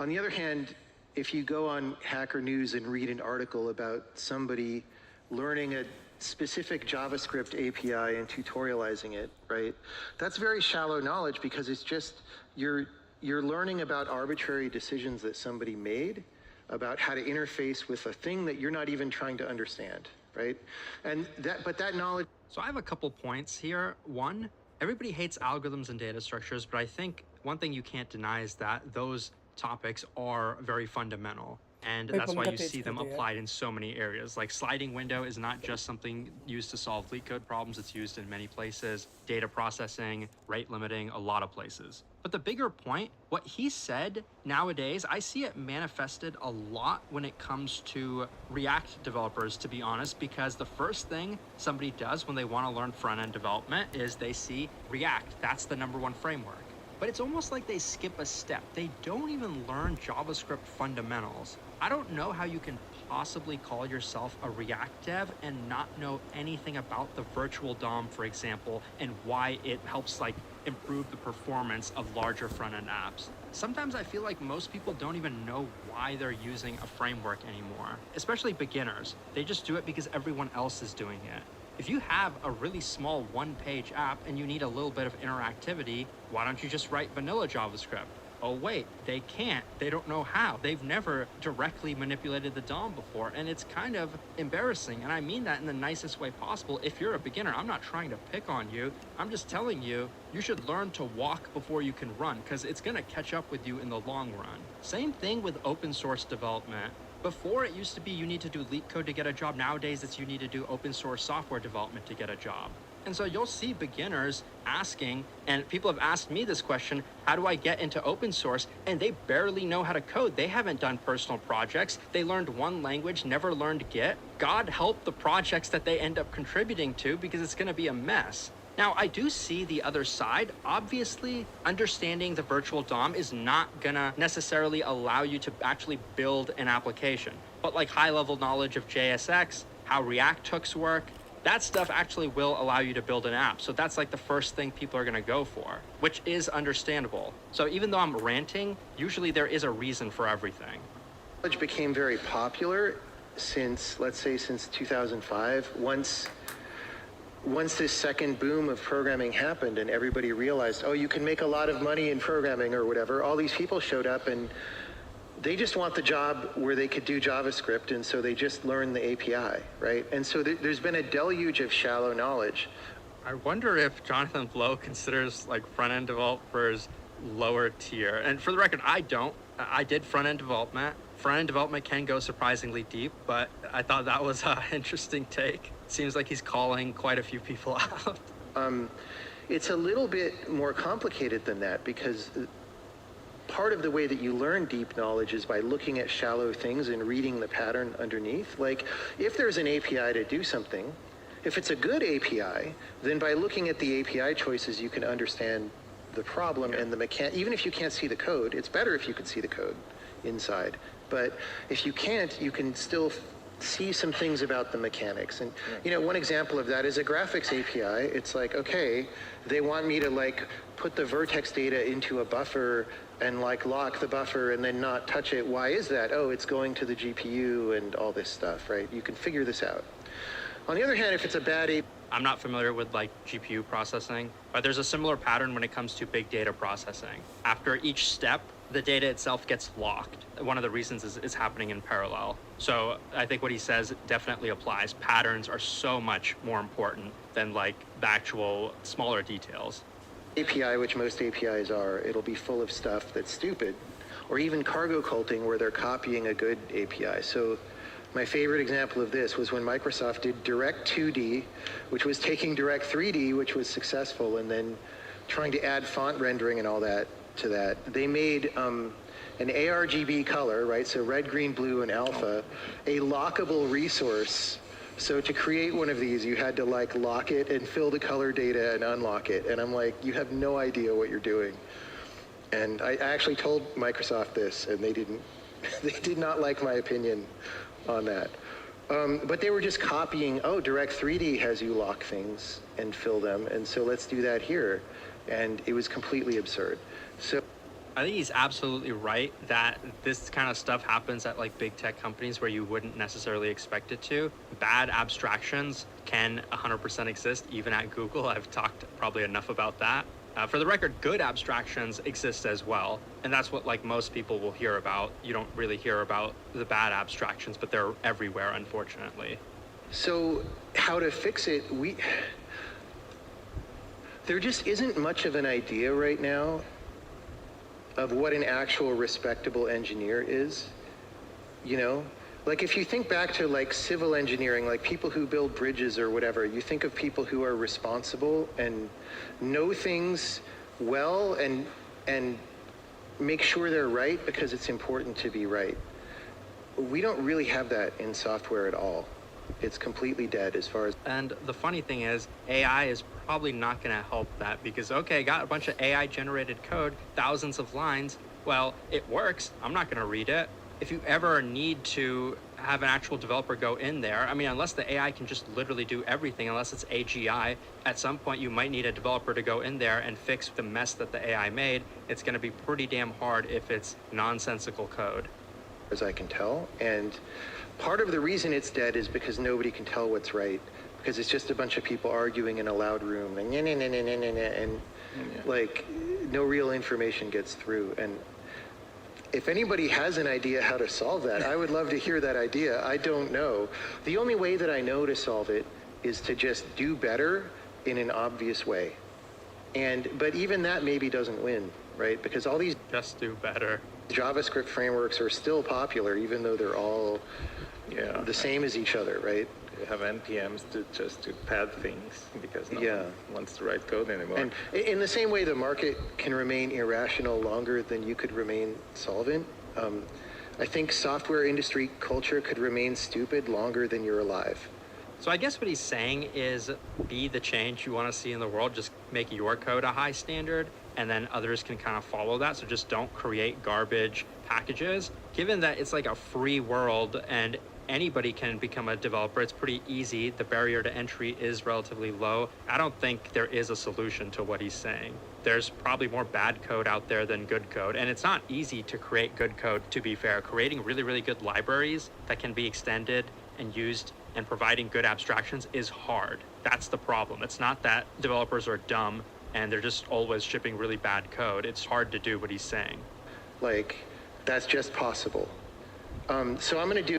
the other hand, if you go on Hacker News and read an article about somebody learning a specific JavaScript API and tutorializing it, right? That's very shallow knowledge because it's just, you're learning about arbitrary decisions that somebody made about how to interface with a thing that you're not even trying to understand, right? But that knowledge. So I have a couple points here. One, everybody hates algorithms and data structures, but I think one thing you can't deny is that those topics are very fundamental. And that's why you see them applied in so many areas. Like sliding window is not just something used to solve LeetCode problems, it's used in many places. Data processing, rate limiting, a lot of places. But the bigger point, what he said nowadays, I see it manifested a lot when it comes to React developers, to be honest, because the first thing somebody does when they want to learn front-end development is they see React. That's the #1 framework. But it's almost like they skip a step. They don't even learn JavaScript fundamentals. I don't know how you can possibly call yourself a React dev and not know anything about the virtual DOM, for example, and why it helps like improve the performance of larger front-end apps. Sometimes I feel like most people don't even know why they're using a framework anymore, especially beginners. They just do it because everyone else is doing it. If you have a really small one-page app and you need a little bit of interactivity, why don't you just write vanilla JavaScript? Oh wait, they can't. They don't know how. They've never directly manipulated the DOM before, and it's kind of embarrassing. And I mean that in the nicest way possible. If you're a beginner, I'm not trying to pick on you. I'm just telling you, you should learn to walk before you can run, because it's gonna catch up with you in the long run. Same thing with open source development. Before, it used to be you need to do LeetCode to get a job. Nowadays, it's you need to do open source software development to get a job. And so you'll see beginners asking, and people have asked me this question, how do I get into open source? And they barely know how to code. They haven't done personal projects. They learned one language, never learned Git. God help the projects that they end up contributing to, because it's gonna be a mess. Now, I do see the other side. Obviously, understanding the virtual DOM is not gonna necessarily allow you to actually build an application. But like high-level knowledge of JSX, how React hooks work, that stuff actually will allow you to build an app. So that's like the first thing people are gonna go for, which is understandable. So even though I'm ranting, usually there is a reason for everything. Knowledge became very popular since, let's say, since 2005. Once this second boom of programming happened and everybody realized, oh, you can make a lot of money in programming or whatever, all these people showed up and they just want the job where they could do JavaScript, and so they just learn the API, right? And so there's been a deluge of shallow knowledge. I wonder if Jonathan Blow considers like front-end developers lower tier. And for the record, I don't. I did front-end development. Front-end development can go surprisingly deep, but I thought that was an interesting take. Seems like he's calling quite a few people out. It's a little bit more complicated than that, because part of the way that you learn deep knowledge is by looking at shallow things and reading the pattern underneath. Like, if there's an API to do something, if it's a good API, then by looking at the API choices, you can understand the problem and the mechanic. Even if you can't see the code, it's better if you can see the code inside. But if you can't, you can still see some things about the mechanics. And you know, one example of that is a graphics API. It's like, okay, they want me to like put the vertex data into a buffer and like lock the buffer and then not touch it. Why is that? Oh, it's going to the GPU and all this stuff, right? You can figure this out. On the other hand, if it's a bad API, I'm not familiar with like GPU processing, but there's a similar pattern when it comes to big data processing. After each step, the data itself gets locked. One of the reasons is it's happening in parallel. So I think what he says definitely applies. Patterns are so much more important than like the actual smaller details. API, which most APIs are, it'll be full of stuff that's stupid, or even cargo culting where they're copying a good API. So my favorite example of this was when Microsoft did Direct 2D, which was taking Direct 3D, which was successful, and then trying to add font rendering and all that to that. They made an ARGB color, right? So red, green, blue, and alpha, a lockable resource. So to create one of these, you had to like lock it and fill the color data and unlock it. And I'm like, you have no idea what you're doing. And I actually told Microsoft this, and they did not like my opinion on that. But they were just copying, oh, Direct 3D has you lock things and fill them, and so let's do that here. And it was completely absurd. So I think he's absolutely right that this kind of stuff happens at like big tech companies where you wouldn't necessarily expect it to. Bad abstractions can 100% exist, even at Google. I've talked probably enough about that. For the record, good abstractions exist as well. And that's what like most people will hear about. You don't really hear about the bad abstractions, but they're everywhere, unfortunately. So how to fix it, there just isn't much of an idea right now of what an actual respectable engineer is, you know? Like if you think back to like civil engineering, like people who build bridges or whatever, you think of people who are responsible and know things well and make sure they're right because it's important to be right. We don't really have that in software at all. It's completely dead as far as... And the funny thing is, AI is probably not going to help that because, okay, got a bunch of AI generated code, thousands of lines. Well, it works. I'm not going to read it. If you ever need to have an actual developer go in there, I mean, unless the AI can just literally do everything, unless it's AGI, at some point you might need a developer to go in there and fix the mess that the AI made. It's going to be pretty damn hard if it's nonsensical code. As I can tell, and part of the reason it's dead is because nobody can tell what's right, because it's just a bunch of people arguing in a loud room, and like no real information gets through. And if anybody has an idea how to solve that, I would love to hear that idea. I don't know. The only way that I know to solve it is to just do better in an obvious way. But even that maybe doesn't win, right? Because all these just do better JavaScript frameworks are still popular, even though they're all the same as each other, right? You have NPMs to pad things because no one wants to write code anymore. And in the same way the market can remain irrational longer than you could remain solvent, I think software industry culture could remain stupid longer than you're alive. So I guess what he's saying is be the change you want to see in the world, just make your code a high standard, and then others can kind of follow that. So just don't create garbage packages. Given that it's like a free world and anybody can become a developer, it's pretty easy. The barrier to entry is relatively low. I don't think there is a solution to what he's saying. There's probably more bad code out there than good code. And it's not easy to create good code, to be fair. Creating really, really good libraries that can be extended and used and providing good abstractions is hard. That's the problem. It's not that developers are dumb and they're just always shipping really bad code. It's hard to do what he's saying. Like, that's just possible. So I'm gonna do...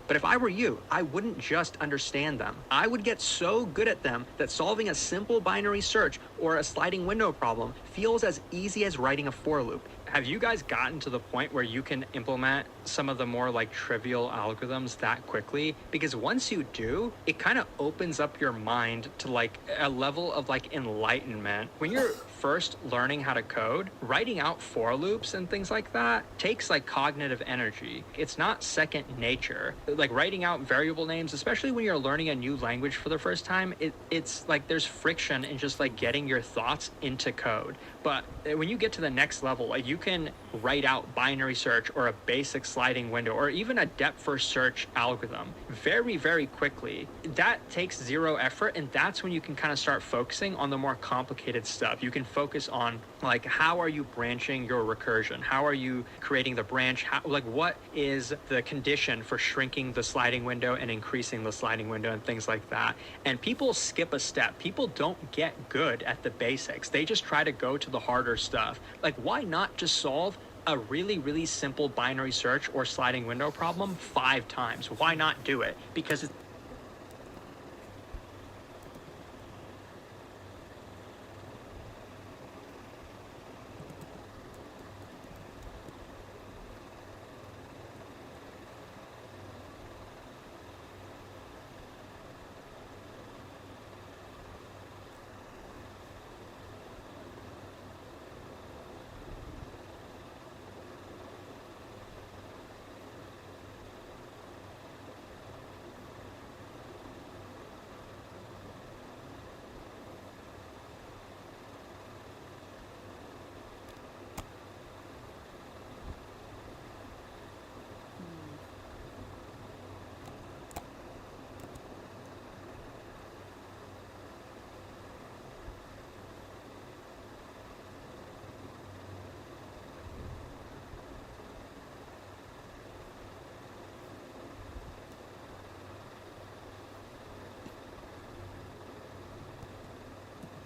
But if I were you, I wouldn't just understand them. I would get so good at them that solving a simple binary search or a sliding window problem feels as easy as writing a for loop. Have you guys gotten to the point where you can implement some of the more like trivial algorithms that quickly? Because once you do, it kind of opens up your mind to like a level of like enlightenment. When you're first learning how to code, writing out for loops and things like that takes like cognitive energy. It's not second nature. Like writing out variable names, especially when you're learning a new language for the first time, it's like there's friction in just like getting your thoughts into code. But when you get to the next level, like you can write out binary search or a basic sliding window or even a depth first search algorithm very, very quickly. That takes zero effort, and that's when you can kind of start focusing on the more complicated stuff. You can focus on like how are you branching your recursion? How are you creating the branch? Like what is the condition for shrinking the sliding window and increasing the sliding window and things like that? And people skip a step. People don't get good at the basics. They just try to go to the harder stuff. Like why not just solve a really, really simple binary search or sliding window problem 5 times? Why not do it? Because it's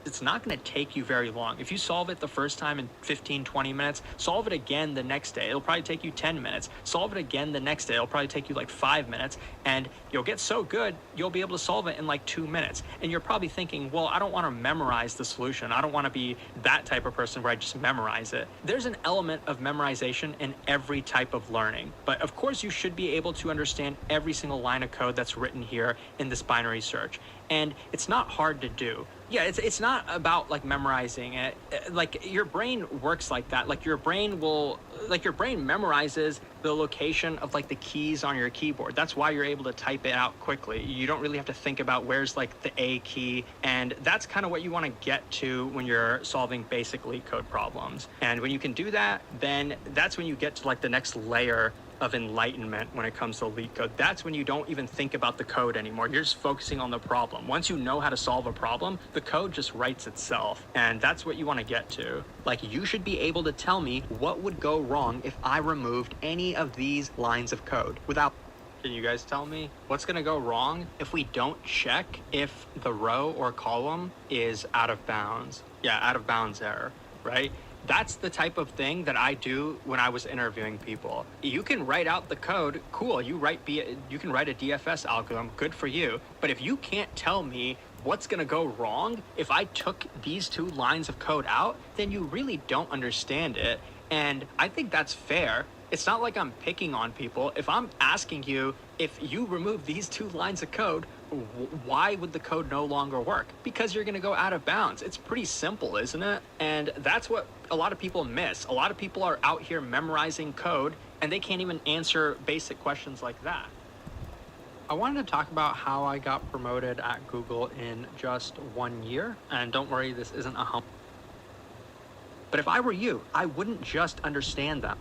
it's not going to take you very long. If you solve it the first time in 15, 20 minutes, solve it again the next day. It'll probably take you 10 minutes. Solve it again the next day. It'll probably take you like 5 minutes. And you'll get so good, you'll be able to solve it in like 2 minutes. And you're probably thinking, well, I don't want to memorize the solution. I don't want to be that type of person where I just memorize it. There's an element of memorization in every type of learning. But of course, you should be able to understand every single line of code that's written here in this binary search. And it's not hard to do. Yeah, it's not about like memorizing it. Like your brain works like that. Like your brain memorizes the location of like the keys on your keyboard. That's why you're able to type it out quickly. You don't really have to think about where's like the A key. And that's kind of what you want to get to when you're solving basic LeetCode problems. And when you can do that, then that's when you get to like the next layer of enlightenment when it comes to LeetCode. That's when you don't even think about the code anymore. You're just focusing on the problem. Once you know how to solve a problem, the code just writes itself. And that's what you want to get to. Like, you should be able to tell me what would go wrong if I removed any of these lines of code without... Can you guys tell me what's going to go wrong if we don't check if the row or column is out of bounds? Yeah, out of bounds error, right? That's the type of thing that I do when I was interviewing people. You can write out the code, cool. You can write a DFS algorithm, good for you. But if you can't tell me what's gonna go wrong if I took these 2 lines of code out, then you really don't understand it. And I think that's fair. It's not like I'm picking on people. If I'm asking you, if you remove these 2 lines of code, why would the code no longer work? Because you're gonna go out of bounds. It's pretty simple, isn't it? And that's what a lot of people miss. A lot of people are out here memorizing code and they can't even answer basic questions like that. I wanted to talk about how I got promoted at Google in just 1 year. And don't worry, this isn't a hump. But if I were you, I wouldn't just understand them.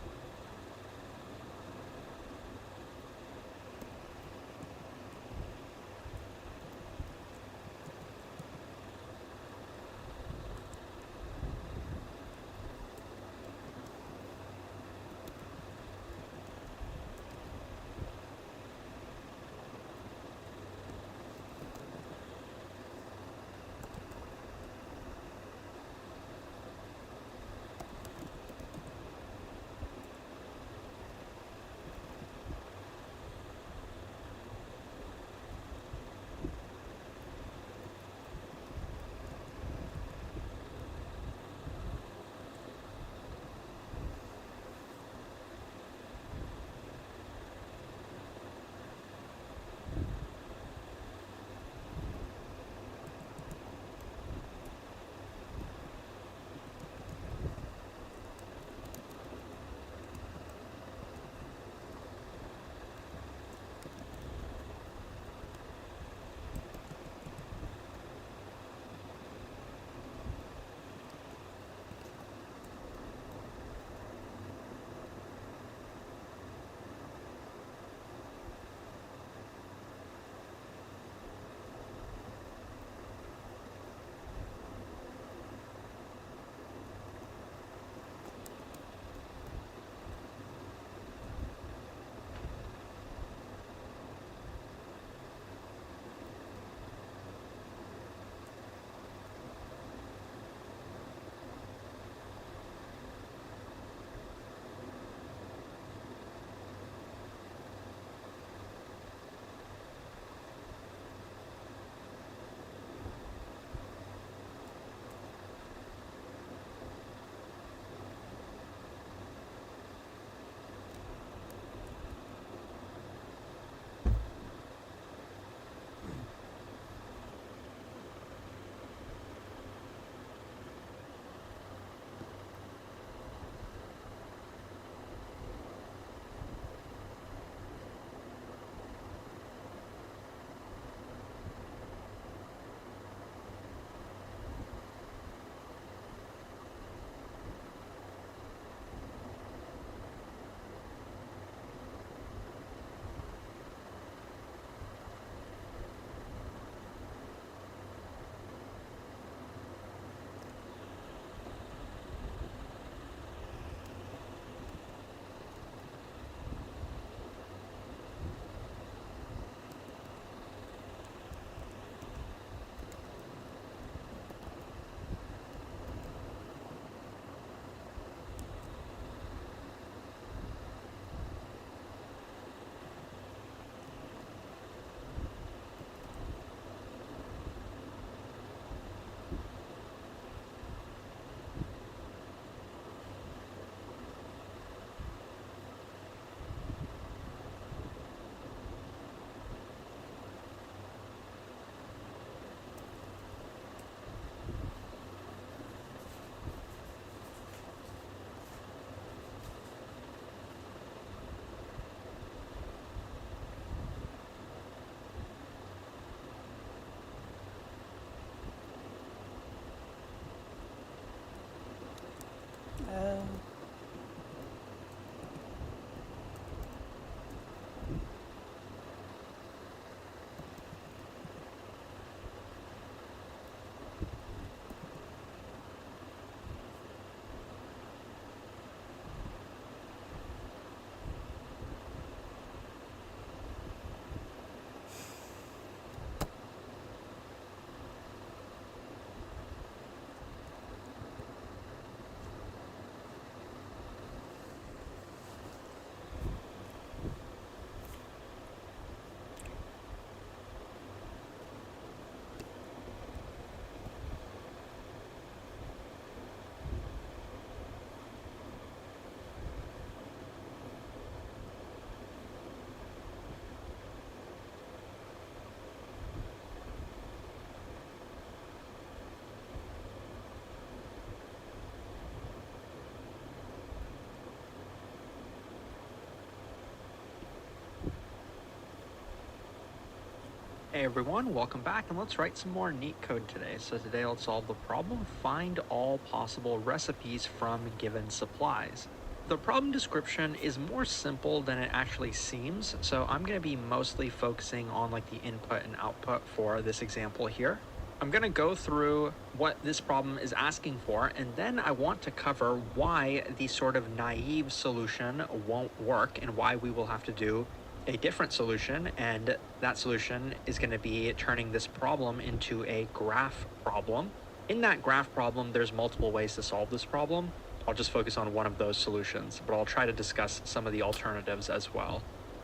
Hey everyone, welcome back, and let's write some more neat code today. So today let's solve the problem, find all possible recipes from given supplies. The problem description is more simple than it actually seems, so I'm going to be mostly focusing on like the input and output for this example here. I'm going to go through what this problem is asking for, and then I want to cover why the sort of naive solution won't work and why we will have to do a different solution, and that solution is going to be turning this problem into a graph problem. In that graph problem, there's multiple ways to solve this problem. I'll just focus on one of those solutions, but I'll try to discuss some of the alternatives as well.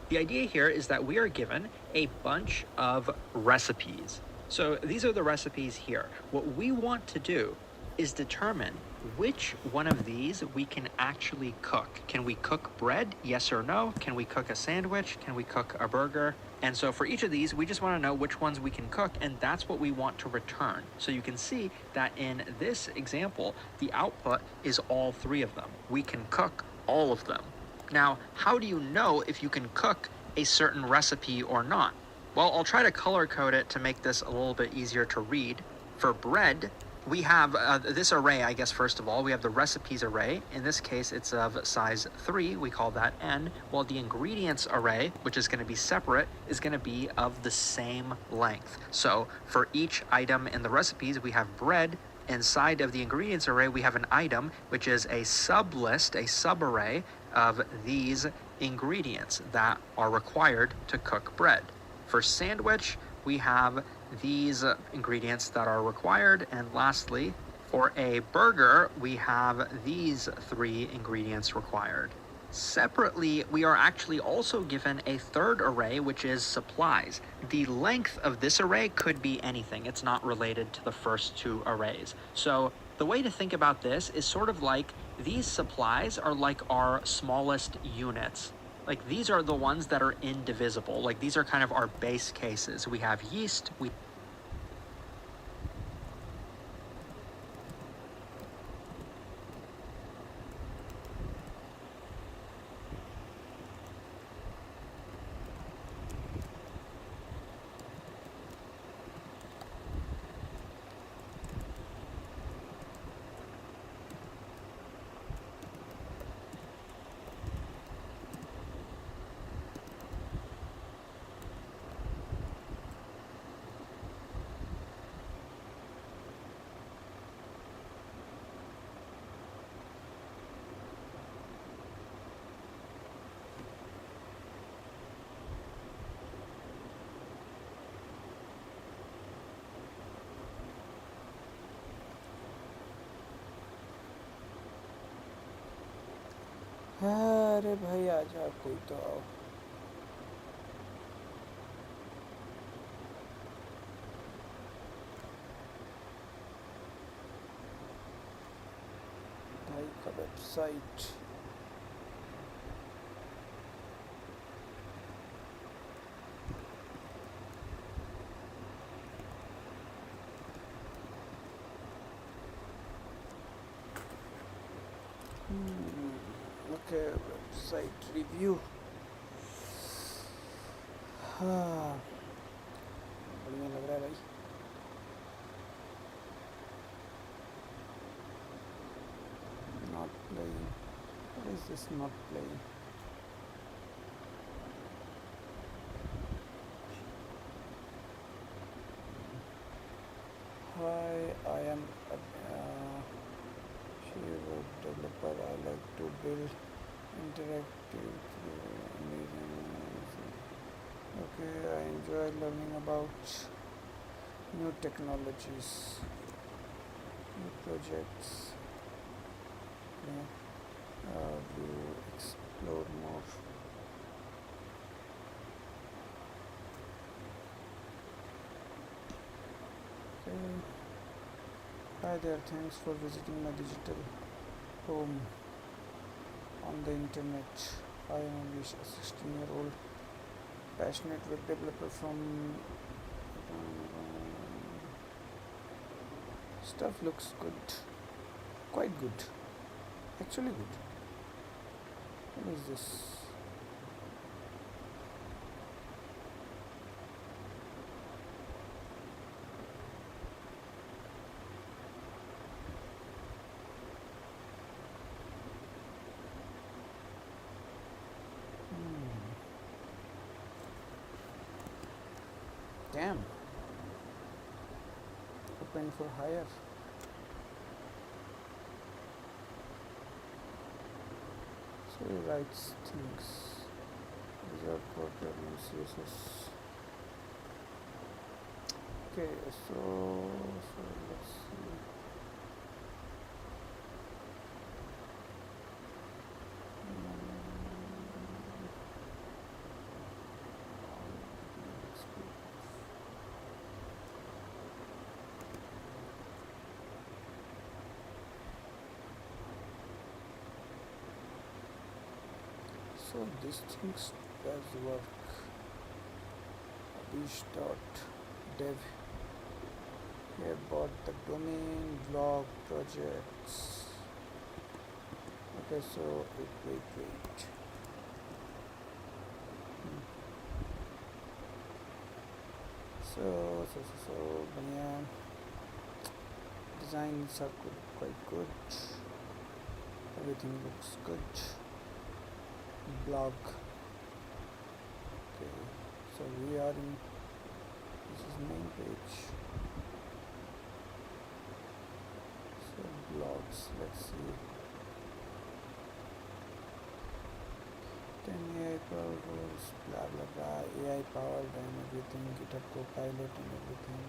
The idea here is that we are given a bunch of recipes. So these are the recipes here. What we want to do is determine which one of these we can actually cook. Can we cook bread? Yes or no? Can we cook a sandwich? Can we cook a burger? And so for each of these, we just want to know which ones we can cook, and that's what we want to return. So you can see that in this example, the output is all three of them. We can cook all of them. Now, how do you know if you can cook a certain recipe or not? Well, I'll try to color code it to make this a little bit easier to read. For bread, we have this array, I guess, first of all. We have the recipes array. In this case, it's of size 3. We call that n. While the ingredients array, which is going to be separate, is going to be of the same length. So for each item in the recipes, we have bread. Inside of the ingredients array, we have an item, which is a sublist, a subarray of these ingredients that are required to cook bread. For sandwich, we have these ingredients that are required, and lastly, for a burger, we have these 3 ingredients required. Separately, we are actually also given a third array, which is supplies. The length of this array could be anything. It's not related to the first 2 arrays. So the way to think about this is sort of like these supplies are like our smallest units. Like these are the ones that are indivisible. Like these are kind of our base cases. We have yeast, अरे भाई आजा कोई तो आओ भाई का website Okay, website review. हाँ बढ़िया लग रहा है भाई not playing? What is this not playing? Hi, I am Shiva developer. I like to build interactive okay, I enjoy learning about new technologies, new projects. Do explore more. Okay. Hi there, thanks for visiting my digital home on the internet. I am Amish, a 16-year-old passionate web developer from stuff looks good, quite good, actually good. What is this? Damn. Open for hire. So he writes things. Reserved for problems, CSS. Okay, so let's see. So these things does work. Abish.dev here bought the domain blog projects. Okay, so wait. So yeah, designs are quite good. Everything looks good. Blog. Okay, so we are in this is main page. So blogs, let's see. 10 AI powered rules, blah blah blah, AI powered and everything, GitHub Copilot and everything.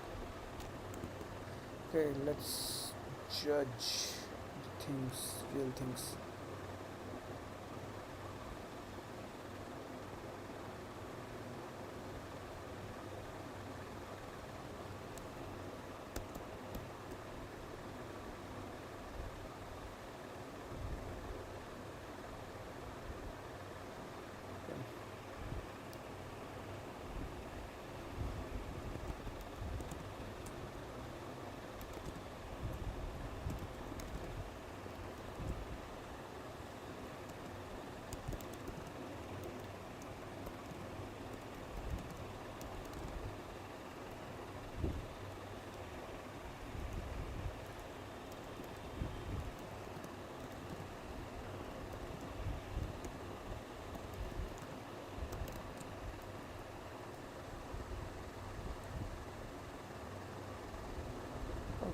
Okay, let's judge the things, real things.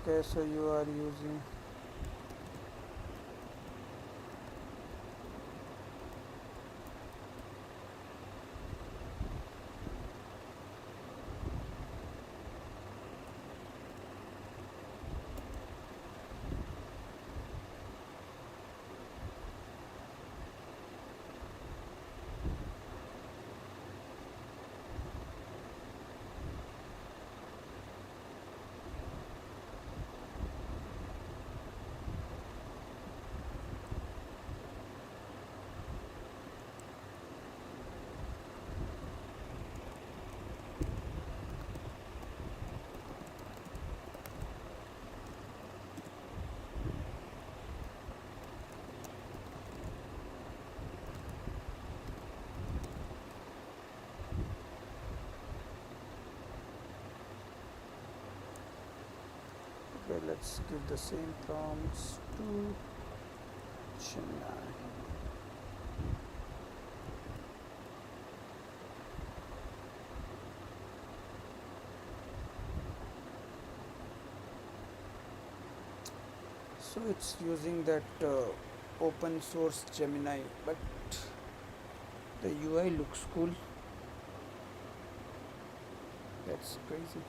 Okay, so you are using okay, let's give the same prompts to Gemini. So it's using that open source Gemini, but the UI looks cool. That's crazy.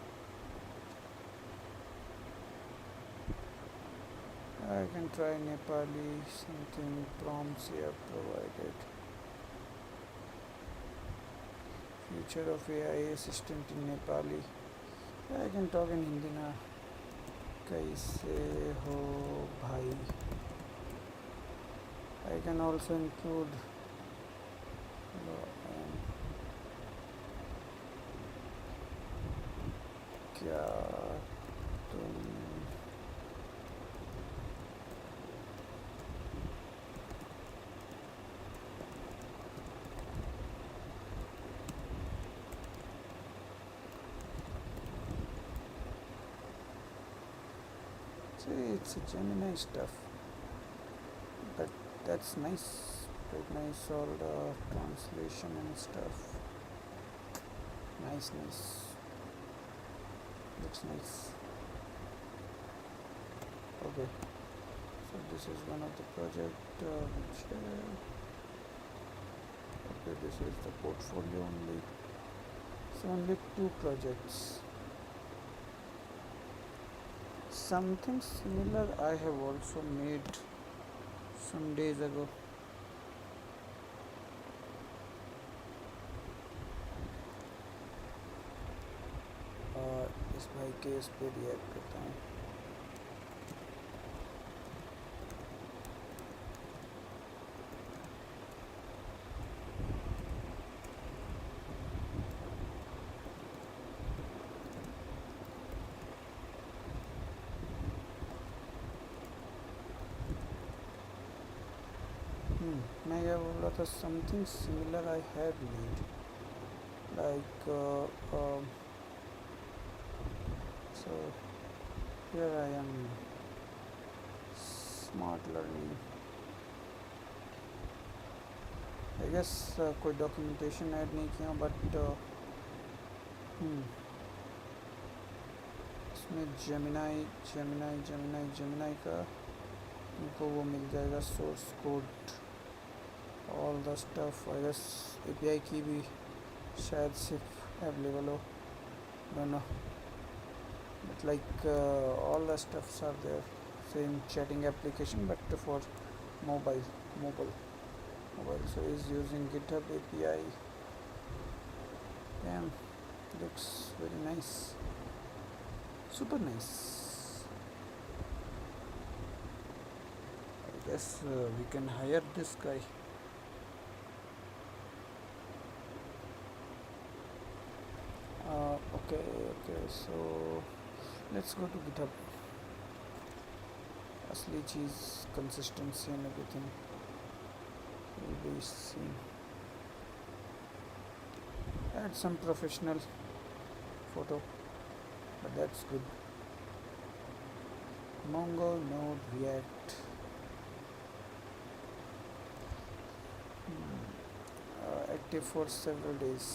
I can try Nepali, something prompts here provided. Future of AI assistant in Nepali. I can talk in Hindi now. कैसे हो भाई? I can also include क्या तुम see, it's a Gemini stuff, but that's nice, quite nice, all the translation and stuff. Nice, looks nice. Okay, so this is one of the project which okay, this is the portfolio only, so only 2 projects. Something similar I have also made some days ago. इस भाई के इस पे react करता हूँ. मैं क्या बोल रहा था, something similar I have made like so here I am, smart learning. I guess कोई documentation ऐड नहीं किया, but इसमें Gemini का उनको वो मिल जाएगा source code, all the stuff. I guess API की भी शायद सिर्फ available हो, don't know. But like all the stuffs are there, same chatting application but for mobile. So is using GitHub API. Damn, looks very nice, super nice. I guess we can hire this guy. Okay, so let's go to GitHub. Asli cheese, consistency and everything will be seen. Add some professional photo, but that's good. Mongo Node React. Active for several days.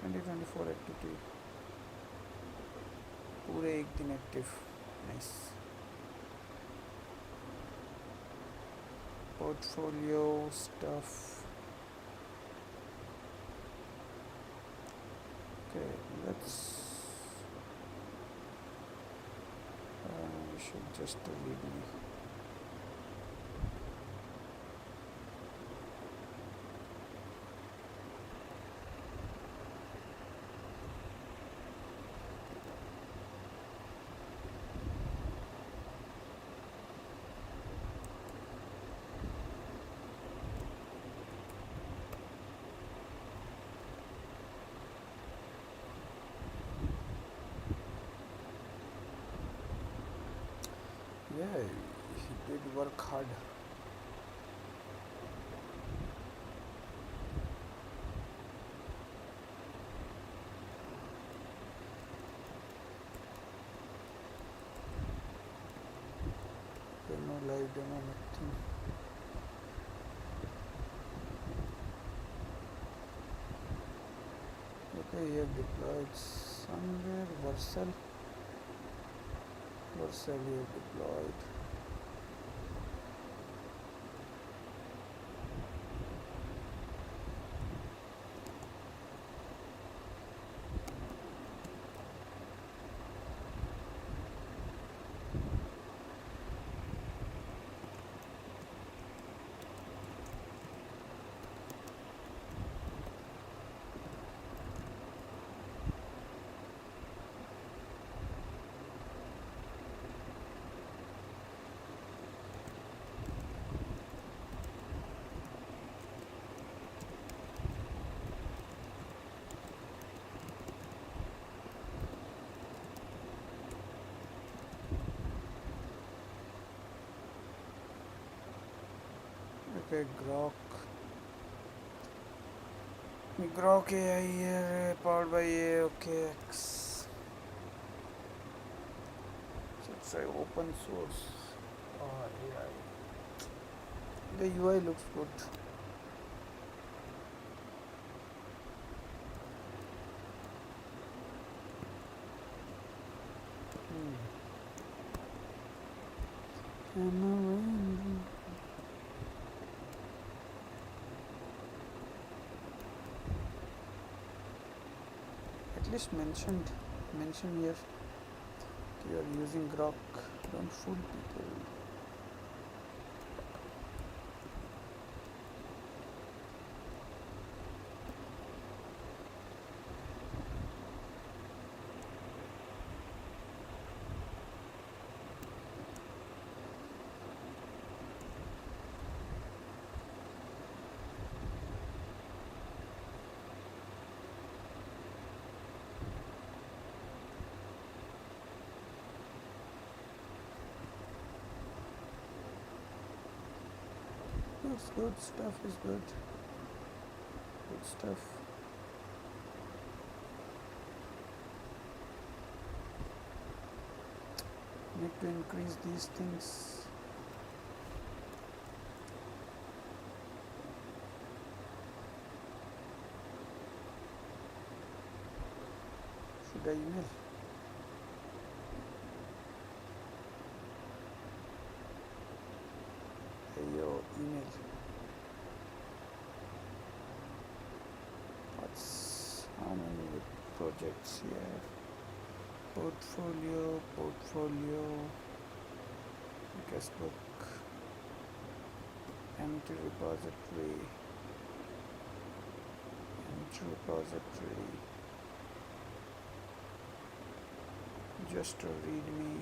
2024 activity. पूरे एक दिन active. Nice. Portfolio stuff. Okay, let's we should just read me. Yeah, he did work hard. Okay, no no live demo, nothing. Okay, you have deployed somewhere. Vercel you have deployed. Okay, Grok AI here, powered by AOKX. So it's like open source AI. The UI looks good. At least mention here you are using Grok. Don't fool people. It's good, stuff is good. Good stuff. Need to increase these things. Should I email? Your email. What's how many projects here? Portfolio, guestbook, empty repository, just a readme.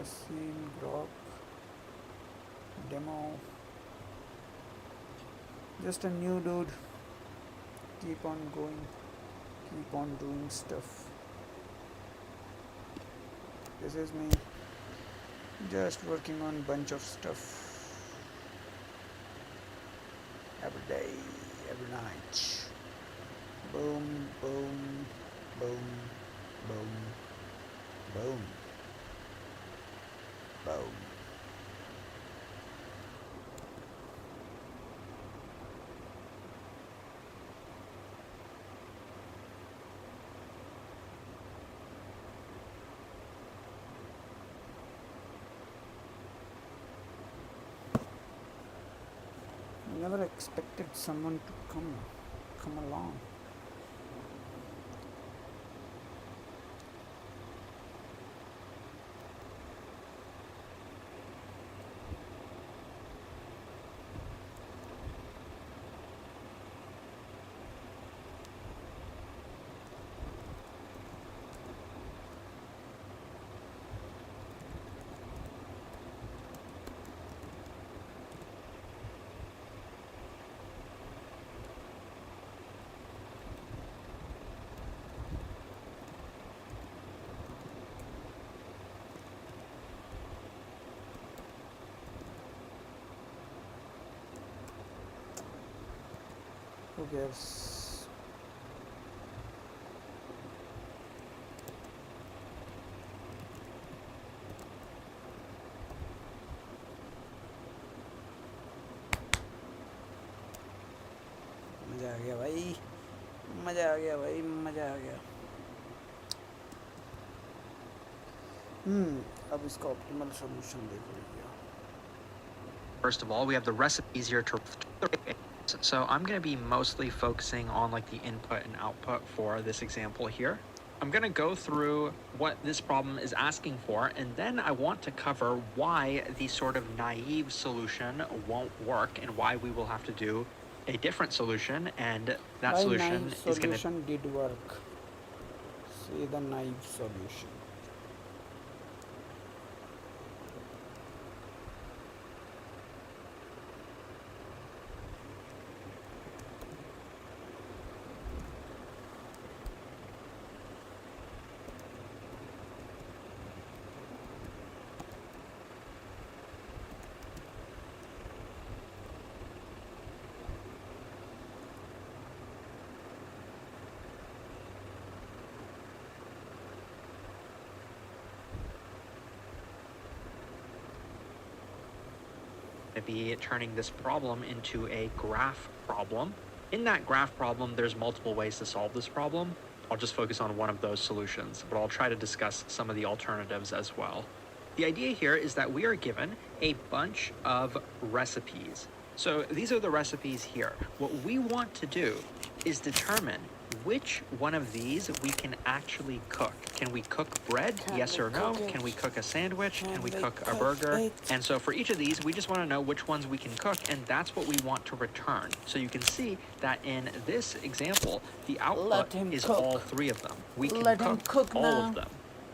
Scene, Grok, demo. Just a new dude. Keep on going. Keep on doing stuff. This is me. Just working on bunch of stuff. Every day, every night. Boom, boom, boom, boom, boom. Boom. Never expected someone to come along. Who cares? मज़ा आ गया भाई, मज़ा आ गया। अब इसका optimal solution देख लीजिए। First of all, we have the recipes here to so I'm going to be mostly focusing on like the input and output for this example here. I'm going to go through what this problem is asking for, and then I want to cover why the sort of naive solution won't work and why we will have to do a different solution, and that why solution naive is going to solution did work. See the naive solution. be turning this problem into a graph problem. In that graph problem, there's multiple ways to solve this problem. I'll just focus on one of those solutions, but I'll try to discuss some of the alternatives as well. The idea here is that we are given a bunch of recipes. So these are the recipes here. What we want to do is determine which one of these we can actually cook. Can we cook bread? Yes or no? Can we cook a sandwich? Can we cook a burger? And so for each of these, we just want to know which ones we can cook, and that's what we want to return. So you can see that in this example, the output is all three of them. We can cook all of them.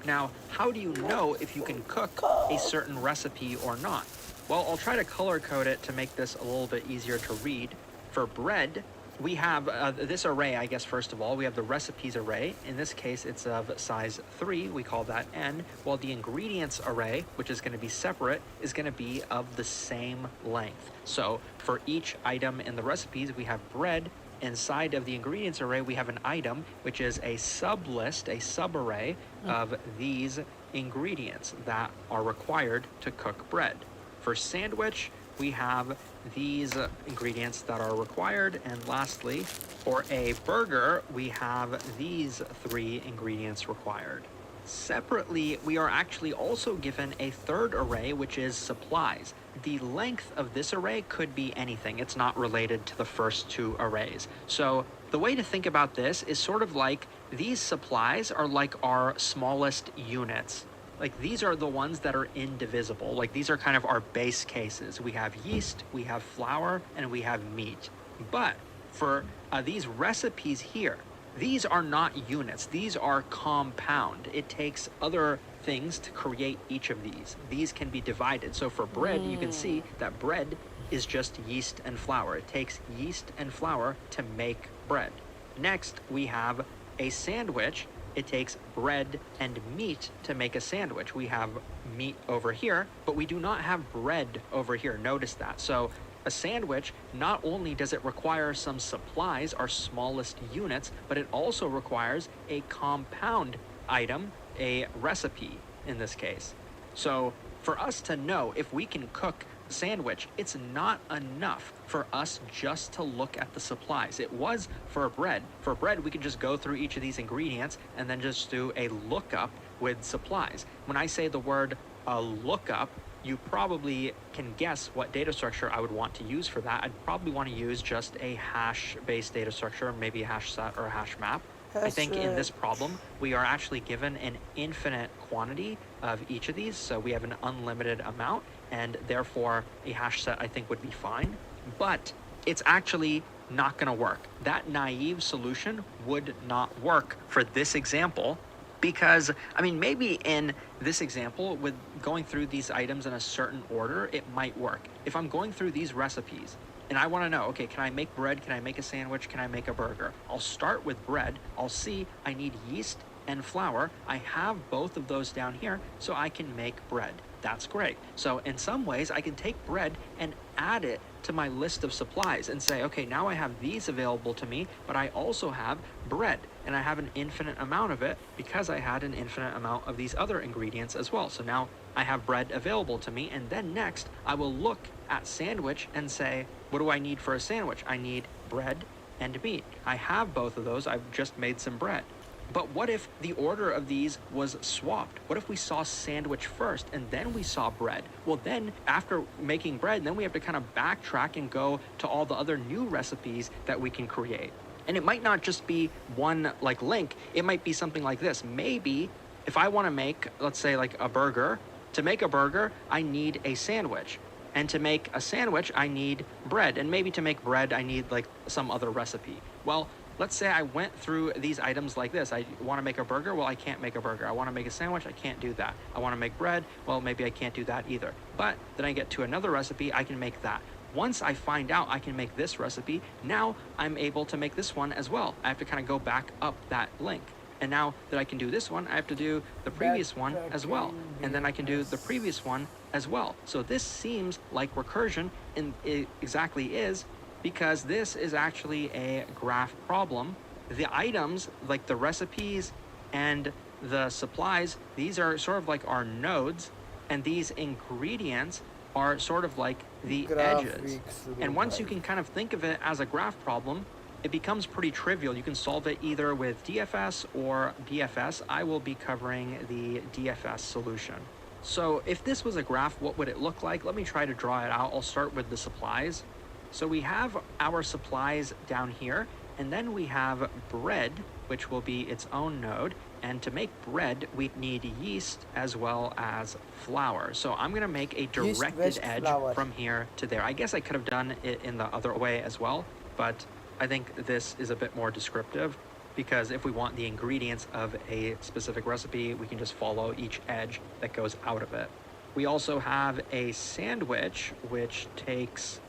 Now, how do you know if you can cook a certain recipe or not? Well, I'll try to color code it to make this a little bit easier to read. For bread, we have this array, I guess, first of all. We have the recipes array. In this case, it's of size 3. We call that n. While the ingredients array, which is going to be separate, is going to be of the same length. So for each item in the recipes, we have bread. Inside of the ingredients array, we have an item, which is a sublist, a subarray of these ingredients that are required to cook bread. For sandwich, we have these ingredients that are required. And lastly, for a burger, we have these 3 ingredients required. Separately, we are actually also given a third array, which is supplies. The length of this array could be anything. It's not related to the first 2 arrays. So the way to think about this is sort of like these supplies are like our smallest units. Like these are the ones that are indivisible. Like these are kind of our base cases. We have yeast, we have flour, and we have meat. But for these recipes here, these are not units. These are compound. It takes other things to create each of these. These can be divided. So for bread, you can see that bread is just yeast and flour. It takes yeast and flour to make bread. Next, we have a sandwich. It takes bread and meat to make a sandwich. We have meat over here, but we do not have bread over here. Notice that. So a sandwich, not only does it require some supplies, our smallest units, but it also requires a compound item, a recipe in this case. So for us to know if we can cook a sandwich, it's not enough for us just to look at the supplies. It was for bread. For bread, we could just go through each of these ingredients and then just do a lookup with supplies. When I say the word lookup, you probably can guess what data structure I would want to use for that. I'd probably want to use just a hash-based data structure, maybe a hash set or a hash map. I think in this problem, we are actually given an infinite quantity of each of these. So we have an unlimited amount, and therefore a hash set I think would be fine. But it's actually not going to work. That naive solution would not work for this example. Because, I mean, maybe in this example, with going through these items in a certain order, it might work. If I'm going through these recipes and I want to know, okay, can I make bread? Can I make a sandwich? Can I make a burger? I'll start with bread. I'll see I need yeast and flour. I have both of those down here, so I can make bread. That's great. So in some ways, I can take bread and add it to my list of supplies and say, okay, now I have these available to me, but I also have bread, and I have an infinite amount of it because I had an infinite amount of these other ingredients as well. So now I have bread available to me, and then next I will look at sandwich and say, what do I need for a sandwich? I need bread and meat. I have both of those. I've just made some bread. But what if the order of these was swapped? What if we saw sandwich first and then we saw bread? Well, then after making bread, then we have to kind of backtrack and go to all the other new recipes that we can create. And it might not just be one like link. It might be something like this. Maybe if I want to make, let's say like a burger, to make a burger, I need a sandwich. And to make a sandwich, I need bread. And maybe to make bread, I need like some other recipe. Well, let's say I went through these items like this. I want to make a burger. Well, I can't make a burger. I want to make a sandwich. I can't do that. I want to make bread. Well, maybe I can't do that either. But then I get to another recipe. I can make that. Once I find out I can make this recipe, now I'm able to make this one as well. I have to kind of go back up that link. And now that I can do this one, I have to do the previous one as well. And then I can do the previous one as well. So this seems like recursion, and it exactly is, because this is actually a graph problem. The items, like the recipes and the supplies, these are sort of like our nodes, and these ingredients are sort of like the edges. And once you can kind of think of it as a graph problem, it becomes pretty trivial. You can solve it either with DFS or BFS. I will be covering the DFS solution. So if this was a graph, what would it look like? Let me try to draw it out. I'll start with the supplies. So we have our supplies down here, and then we have bread, which will be its own node. And to make bread, we need yeast as well as flour. So I'm going to make a directed edge from here to there. I guess I could have done it in the other way as well, but I think this is a bit more descriptive, because if we want the ingredients of a specific recipe, we can just follow each edge that goes out of it. We also have a sandwich, which takes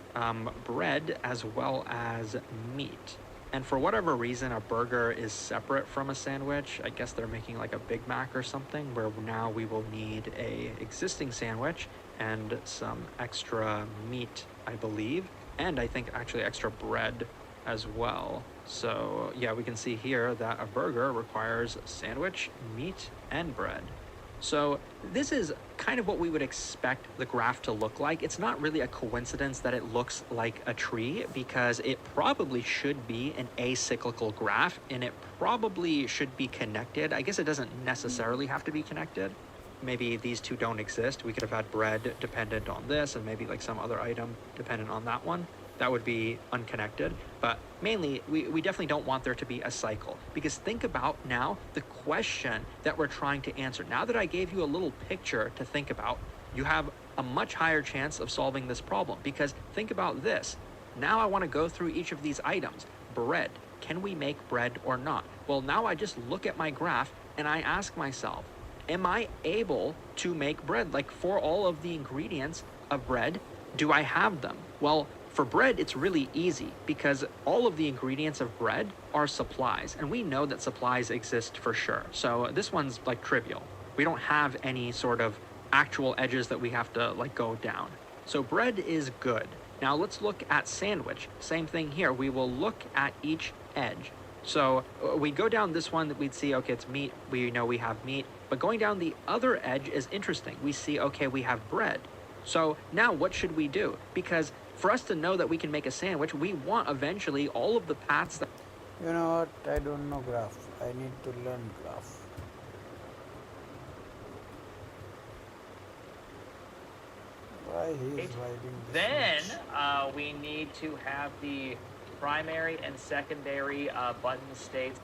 bread as well as meat. And for whatever reason, a burger is separate from a sandwich. I guess they're making like a Big Mac or something, where now we will need a existing sandwich and some extra meat, I believe. And I think actually extra bread as well. So yeah, we can see here that a burger requires sandwich, meat, and bread. So this is kind of what we would expect the graph to look like. It's not really a coincidence that it looks like a tree, because it probably should be an acyclical graph, and it probably should be connected. I guess it doesn't necessarily have to be connected. Maybe these two don't exist. We could have had bread dependent on this, and maybe like some other item dependent on that one. That would be unconnected. But mainly, we definitely don't want there to be a cycle, because think about now the question that we're trying to answer. Now that I gave you a little picture to think about, you have a much higher chance of solving this problem, because think about this. Now I want to go through each of these items. Bread. Can we make bread or not? Well, now I just look at my graph and I ask myself, am I able to make bread? Like, for all of the ingredients of bread, do I have them? Well, for bread, it's really easy, because all of the ingredients of bread are supplies, and we know that supplies exist for sure. So this one's like trivial. We don't have any sort of actual edges that we have to like go down. So bread is good. Now let's look at sandwich. Same thing here. We will look at each edge. So we go down this one, that we'd see, okay, it's meat. We know we have meat. But going down the other edge is interesting. We see, okay, we have bread. So now what should we do? Because for us to know that we can make a sandwich, we want eventually all of the paths that... You know what? I don't know graph. I need to learn graph. Why he is writing this Then much? we need to have the primary and secondary button states.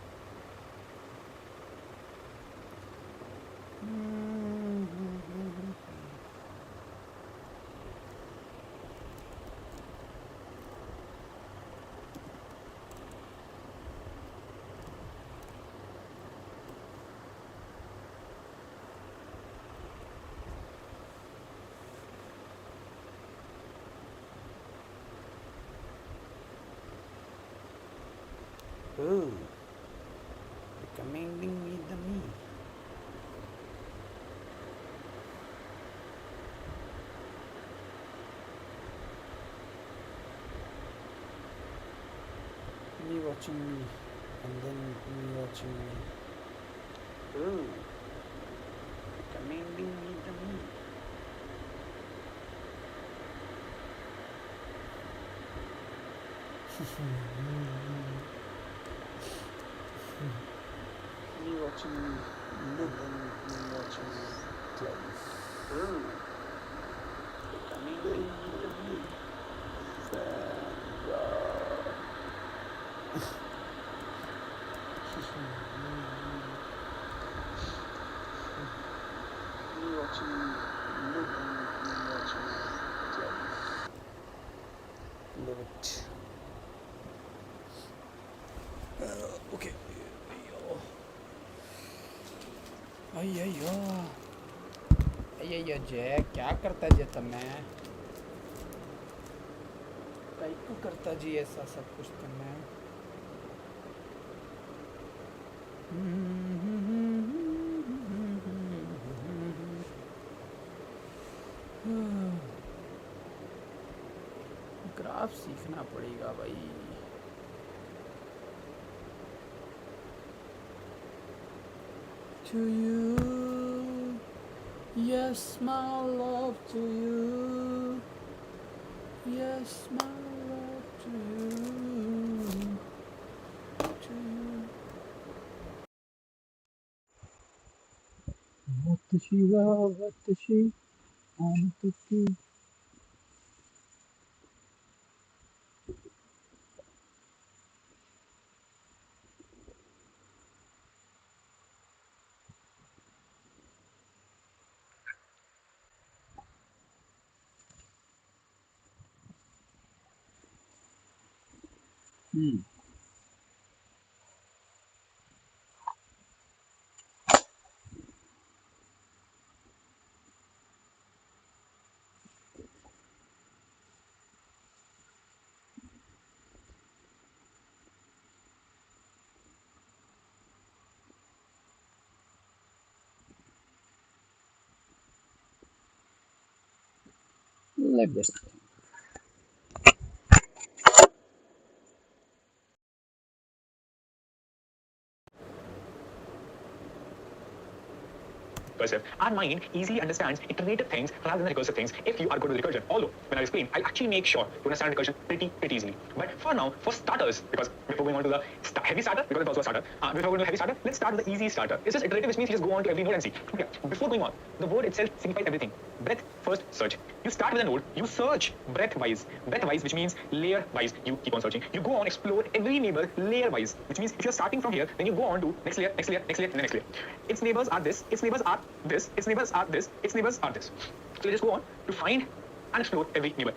Oh, recommending me the me. Me watching me, and then me watching me. Oh, recommending me the me. watching look and you're watching clouds. You're watching look and you're watching clouds. Love it. Okay. अय्यो जय क्या करता जे तमे कई को करता जी ऐसा सब कुछ तमे ग्राफ सीखना पड़ेगा भाई to you, yes my love to you, yes my love to you, to you. Watashi wa watashi anotaki. Like this. Our mind easily understands iterative things rather than recursive things if you are good with recursion. Although, when I explain, I'll actually make sure to understand recursion pretty easily. But for now, for starters, because before going on to the heavy starter, because it's also a starter, before going to the heavy starter, let's start with the easy starter. It's just iterative, which means you just go on to every node and see. Okay, before going on, the word itself signifies everything. Breadth first search. You start with a node, you search breadth-wise. Breadth-wise, which means layer-wise. You keep on searching. You go on, explore every neighbor layer-wise, which means if you're starting from here, then you go on to next layer, next layer, next layer, and the next layer. Its neighbors are this, its neighbors are this, its neighbors are this, its neighbors are this. So you just go on to find and explore every neighbor.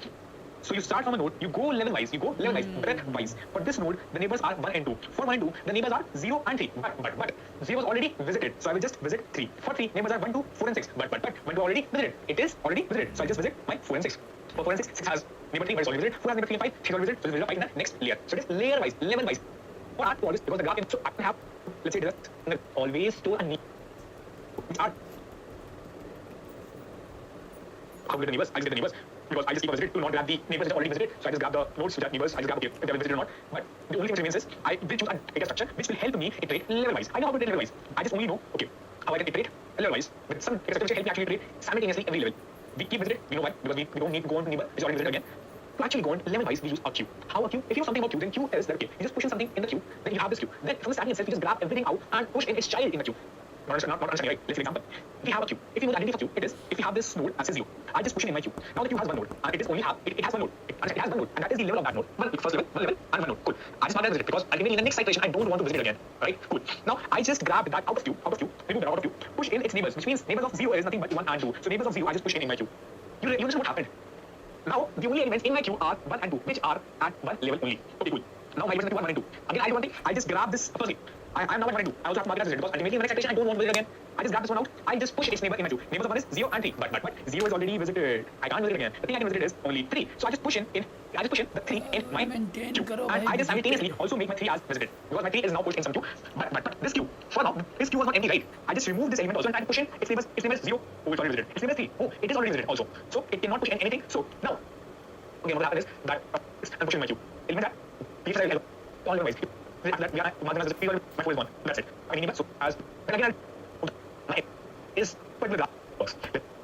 So you start from a node, you go level-wise, breadth-wise. For this node, the neighbors are 1 and 2. For 1 and 2, the neighbors are 0 and 3. But 0 is already visited, so I will just visit 3. For 3, neighbors are 1, 2, 4 and 6. But 1, 2 already visited. It is already visited, so I just visit my 4 and 6. For 4 and 6, 6 has neighbor 3, but it's already visited. 4 has neighbor 3 and 5, 3 is already visited, so it's visited 5 in the next layer. So it is layer-wise, level-wise. For art, for this, because the graph can, so I can have, let's say, it always store a neighbor. Which are how get the neighbors? I just get the neighbors because I just keep on visited to not grab the neighbors which are already visited. So I just grab the nodes which are neighbors. I just grab okay, if they are visited or not. But the only thing which remains is I will choose a data structure which will help me iterate level-wise. I know how to iterate level-wise. I just only know okay how I can iterate level-wise with some data structure which will help me actually iterate simultaneously every level. We keep visited. We know why because we don't need to go on to neighbor which is already visited again. To actually go on level-wise, we use a queue. How a queue? If you know something about queue, then queue is that okay. You just push in something in the queue, then you have this queue. Then from the starting itself, you just grab everything out and push in its child in the queue. Not understanding, right? Let's take an example. If we have a queue, if you know the identity of queue, it is if we have this node as 0, I just push it in my queue. Now the queue has one node, and it is only have it has one node. It has one node, and that is the level of that node. First level, and one node. Cool. I just mark that as it because ultimately in the next iteration I don't want to visit it again. Right? Cool. Now I just grab that out of queue, remove that out of queue, push in its neighbors, which means neighbors of 0 is nothing but 1 and 2. So neighbors of 0 I just push in my queue. You understand what happened? Now the only elements in my queue are 1 and 2, which are at one level only. Okay, cool. Now my represent 1 and 2. Again, I do one thing. I just grab this firstly. I am now at 1 and 2. I also have to mark it as 0 because ultimately in the next iteration I don't want to visit it again. I just grab this one out. I just push its neighbor in my queue. Neighbors of 1 is 0 and 3. But 0 is already visited. I can't visit it again. The thing I can visit it is only 3. So I just push in the 3 in my queue. And I just simultaneously also make my 3 as visited. Because my 3 is now pushed in some queue. But this queue, for now, this queue was not empty, right? I just remove this element also and I push in its neighbors. Its neighbor is 0. Oh, it's already visited. Its neighbor is 3. Oh, it is already visited also. So it cannot push in anything. So now, okay, what will happen is that I'm pushing my queue. Element that PFS I all level wise. That we are marking as my 4 is 1. That's it. I mean, so as then again my is particular graph works.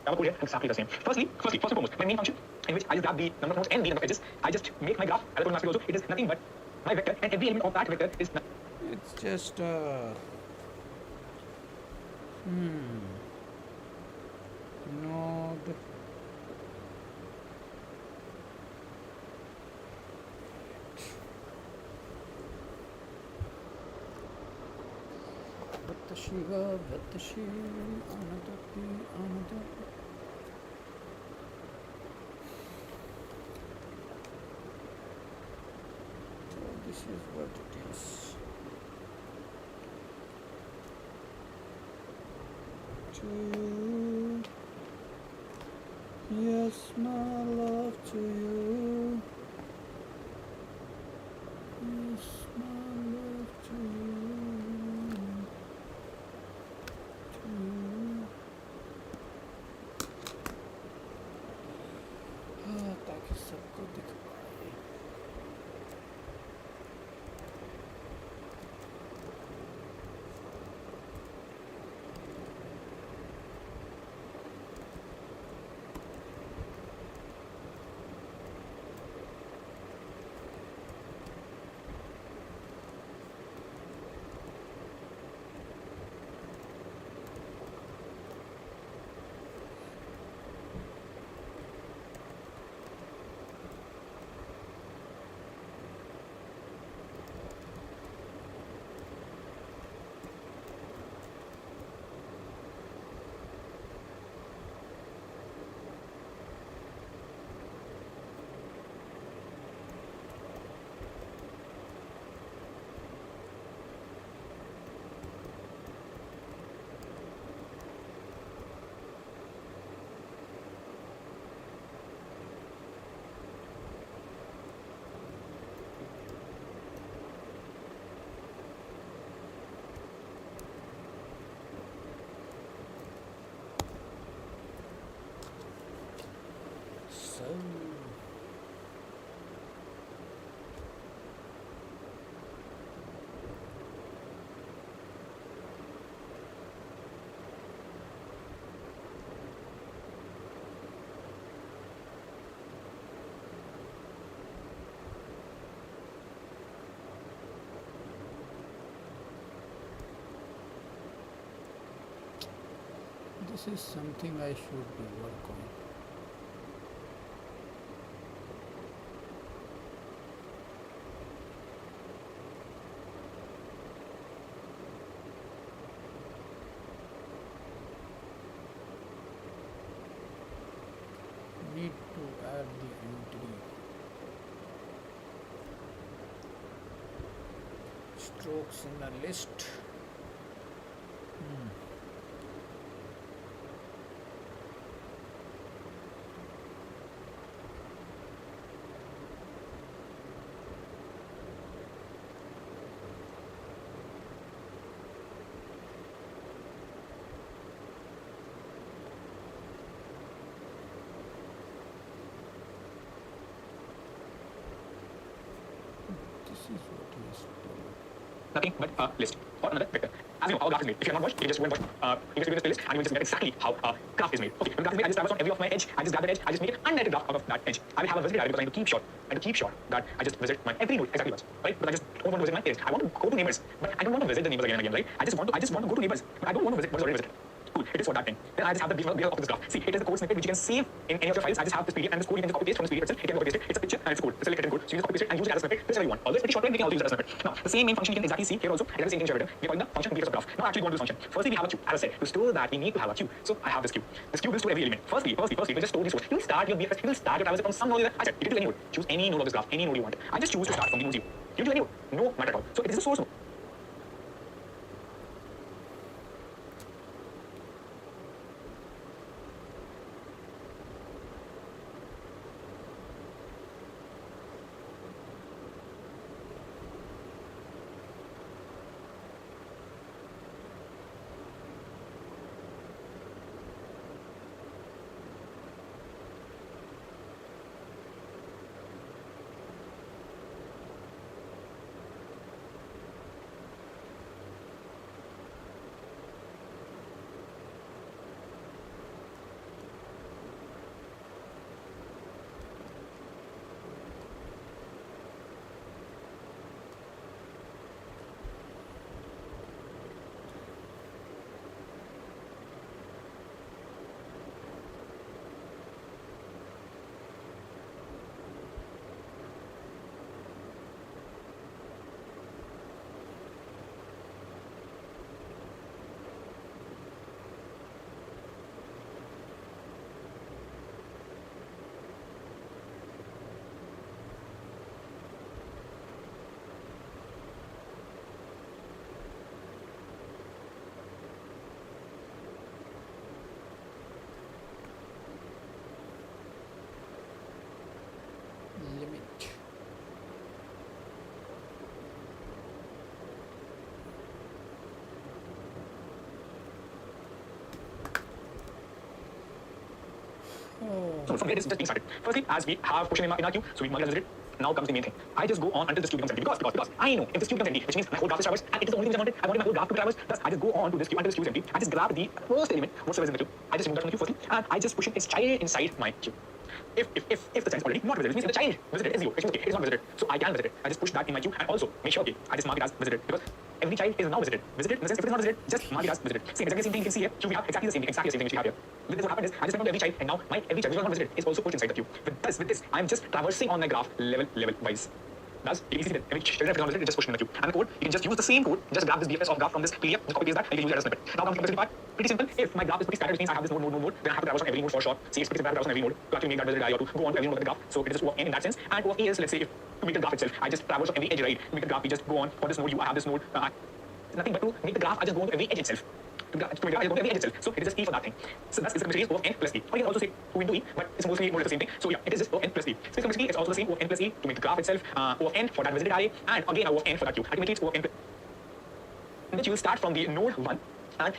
I'm here exactly the same. First and foremost, my main function in which I just grab the number of nodes and the number of edges. I just make my graph. As I told last video also, it is nothing but my vector, and every element of that vector is. It's just Node. Vatashiva, Vatashi, Anadapi, Anadapi. So this is what it is. To you, yes, my love to you. Yes, my love to you. To you. ताकि सबको दिख पाए. So this is something I should be work on. Need to add the entry. Strokes in the list. This is what he is doing. Nothing but a list or another vector. As you know, how graph is made. If you have not watched, you just go and watch. You just read this playlist and you will just get exactly how graph is made. Okay, when graph is made, I just traverse on every of my edge. I just grab that edge. I just make an undirected graph out of that edge. I will have a visited array because I need to keep sure. I need to keep sure that I just visit my every node exactly once, right? But I just don't want to visit my edge. I want to go to neighbors, but I don't want to visit the neighbors again and again, right? I just want to go to neighbors, but I don't want to visit what is already visited. Cool. It is for that thing. Then I just have the behavior of this graph. See, it is the code snippet which you can save in any of your files. I just have this PDF and this code you can just copy paste from this PDF itself. It can copy paste it. It's a picture and it's code. It's a written code. So you just copy paste it and use it as a snippet. This is how you want. Although it's pretty short, we can also use it as a snippet. Now, the same main function you can exactly see here also. Exactly the same thing Share we are calling the function BFS of graph. Now actually go into this function. Firstly, we have a queue. As I said, to store that we need to have a queue. So I have this queue. This queue will store every element. Firstly, we'll just store this node. You'll start your BFS. You'll start your traverse from some node. I said, you can choose any node. Choose any node of this graph. Any node you want. I just choose to start from the node 0. You choose any node. No matter at all. So it is a source node. So from here, it's just being started. Firstly, as we have pushing in our queue, so we mark it as visited. Now comes the main thing. I just go on until this queue becomes empty because I know if this queue becomes empty, which means my whole graph is traversed, and it is the only thing I wanted. I wanted my whole graph to be traversed. Thus, I just go on to this queue until this queue is empty. I just grab the first element, whatsoever is in the queue. I just remove that from the queue firstly, and I just push in its child inside my queue. If the child is already not visited, which means if the child visited is 0, which means okay, it is not visited, so I can visit it. I just push that in my queue and also make sure okay, I just mark it as visited because every child is now visited. Visited in the sense if it is not visited, just mark it as visited. Same exactly same thing you can see here. Queue we have exactly the same thing which we have here. With this what happened is I just went on to every child and now my every child which was not visited is also pushed inside the queue. With this I am just traversing on my graph level wise. Thus, you can see that every child is not visited, it just pushed in the queue. And the code, you can just use the same code, just grab this BFS of graph from this PDF, just copy paste that, and you can use it as a snippet. Now comes the complexity part. Pretty simple. If my graph is pretty scattered, which means I have this node, then I have to traverse on every node for sure. See, it's pretty simple to traverse on every node to actually make that visited area or to go on to every node of the graph. So it is just O of n in that sense. And O of a is, let's say, if to make the graph itself, I just traverse on every edge, right? To make the graph, we just go on for this node, I have this node. Nothing but to make the graph, I just go on to every edge itself. To make the graph, I just go on to every edge itself. So it is just E for that thing. So that's the complexity is O of n plus e. Or you can also say 2 into e, but it's mostly more or less the same thing. So yeah, it is just O of n plus e. Space complexity is also the same O of n plus e to make the graph itself. O of n for that visited array, and again O of n for that queue. Ultimately, it's O of n. Which you will start from the node 1. And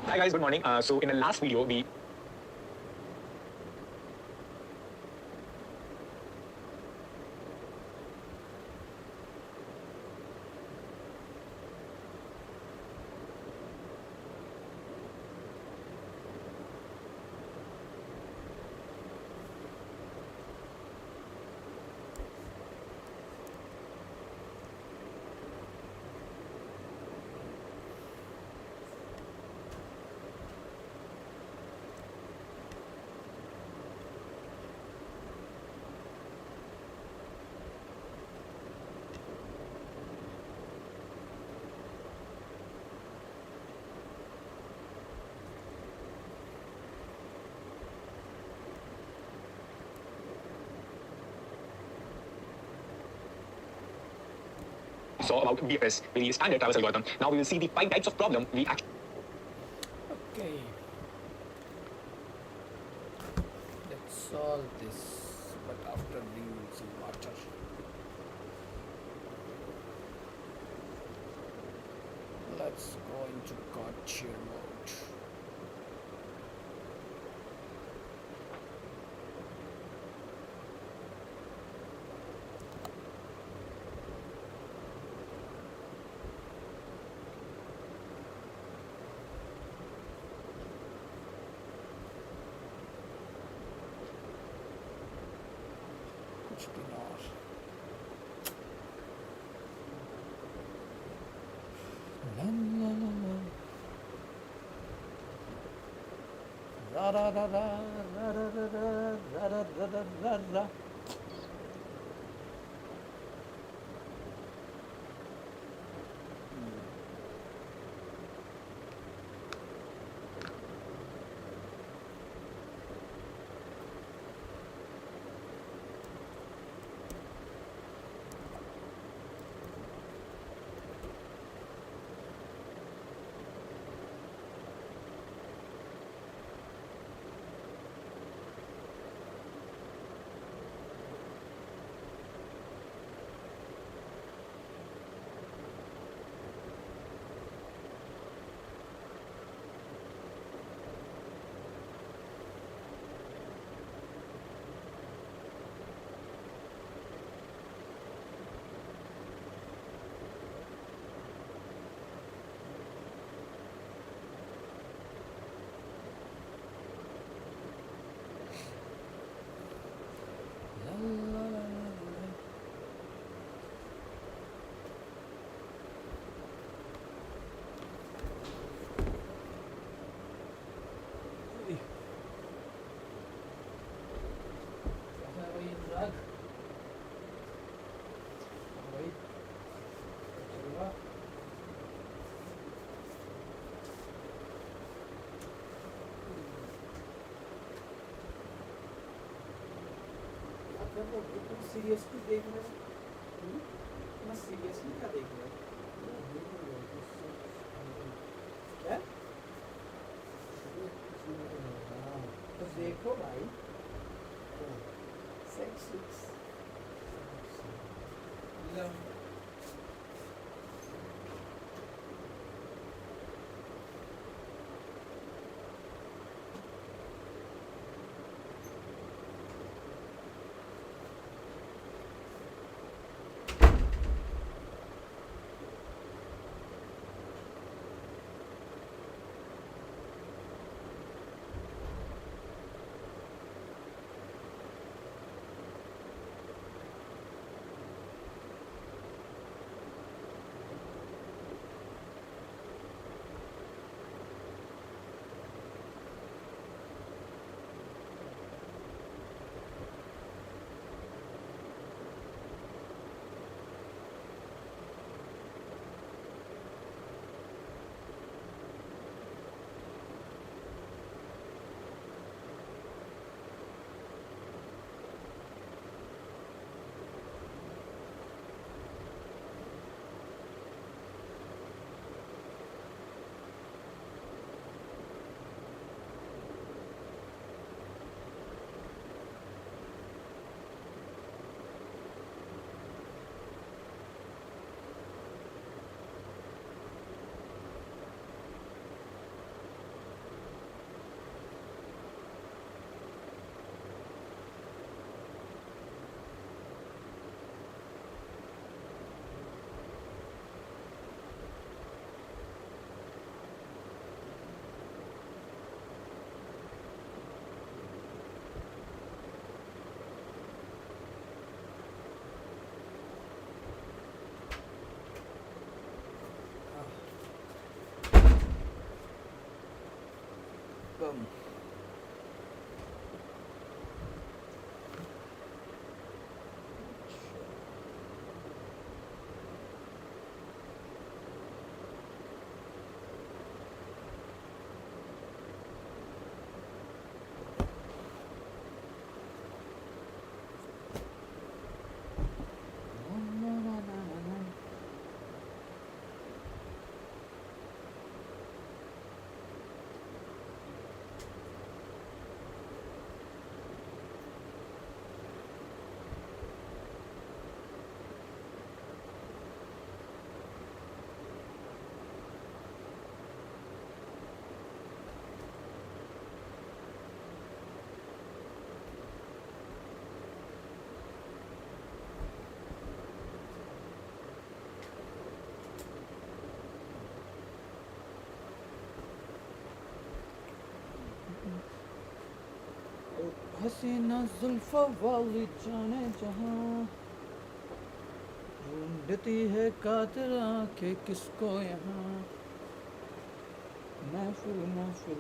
hi guys, good morning. So in the last video, we saw about BFS, very standard traversal algorithm. Now we will see the 5 types of problem we actually. Okay. Let's solve this, but after drinking some water. Let's go into gotcha mode. Da da da da da da da da da da da da. Seriously देख रहे हो मैं seriously क्या देख रहे हो क्या तो देखो भाई सेक्स Bum. हसीना जुल्फा वाली जाने जहां ढूंढती है कातिल आंखें किसको यहाँ महफिल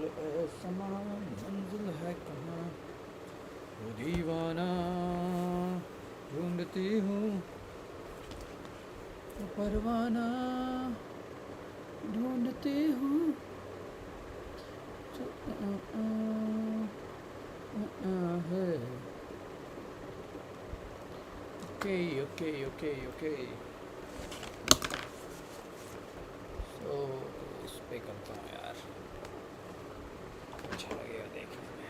ए समा मंजिल है कहाँ वो दीवाना ढूंढती हूँ वो परवाना ढूंढती हूँ है okay so इस पे करता हूँ यार अच्छा लगेगा देखने में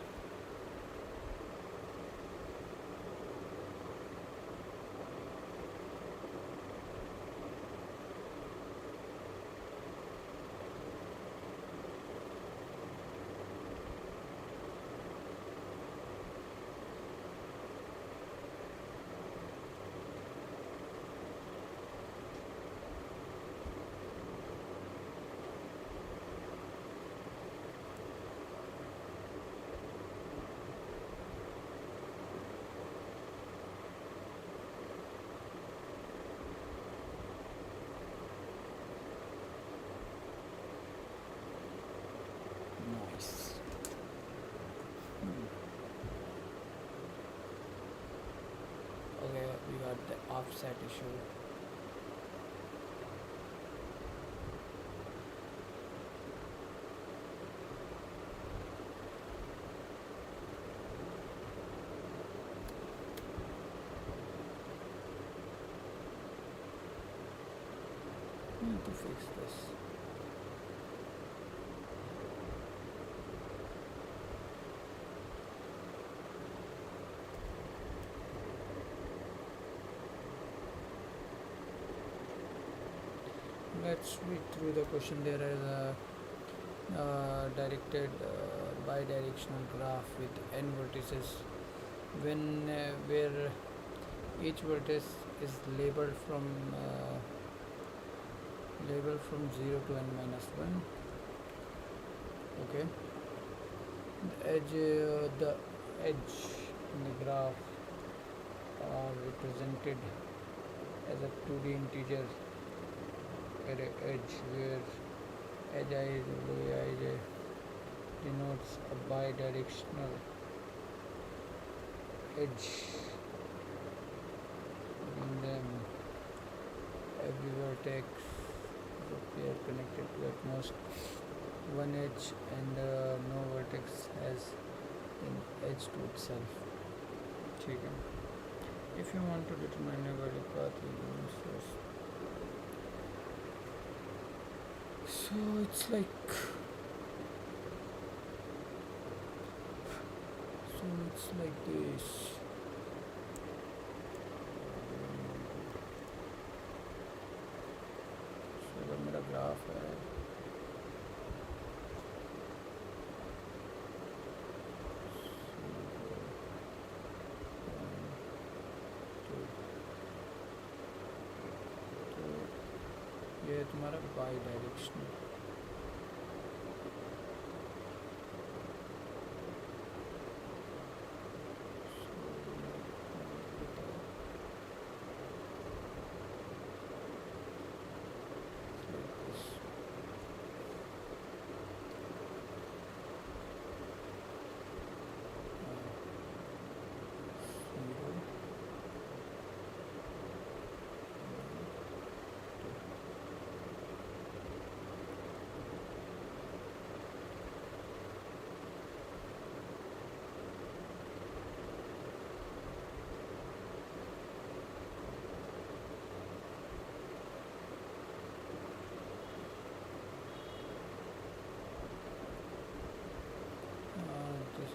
Okay, we got the offset issue. I need to fix this. Let's read through the question. There is a directed bidirectional graph with n vertices where each vertex is labeled from 0 to n minus 1. Okay, the edge in the graph are represented as a 2D integer edge where edge I denotes a bidirectional edge between them. Every vertex is a pair connected to at most one edge and no vertex has an edge to itself. Okay. If you want to determine a vertical path, you use first. So it's like this. So अगर मेरा graph है ये है तुम्हारा by directional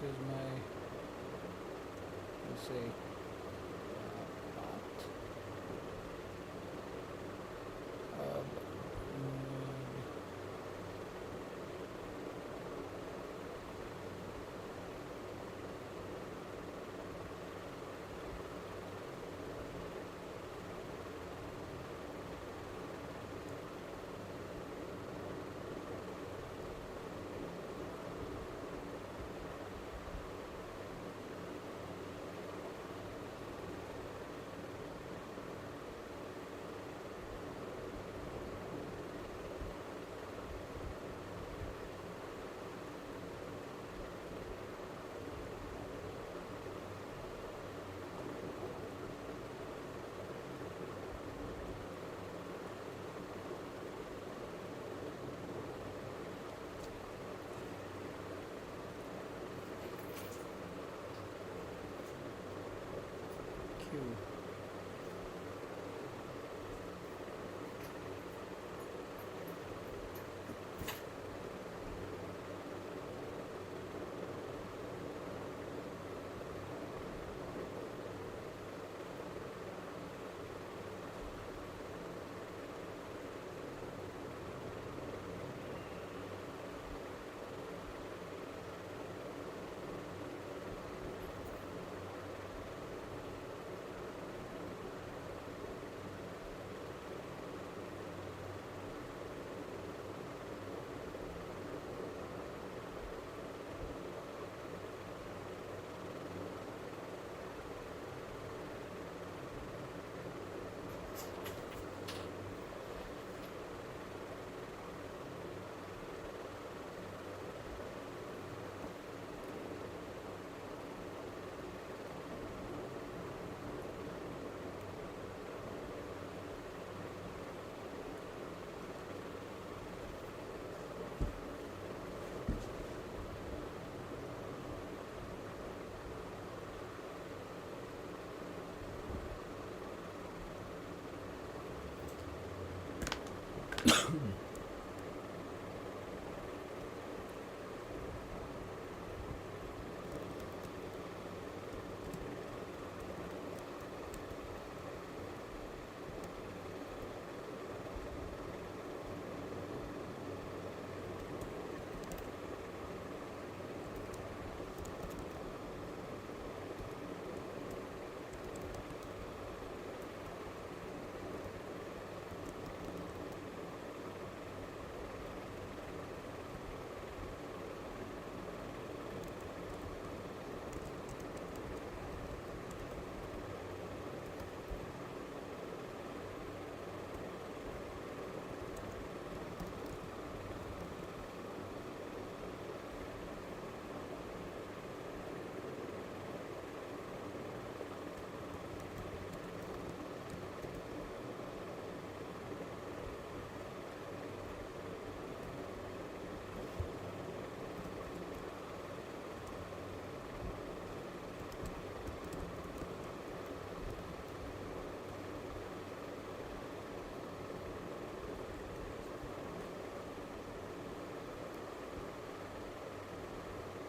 is my, let's say, path. Q.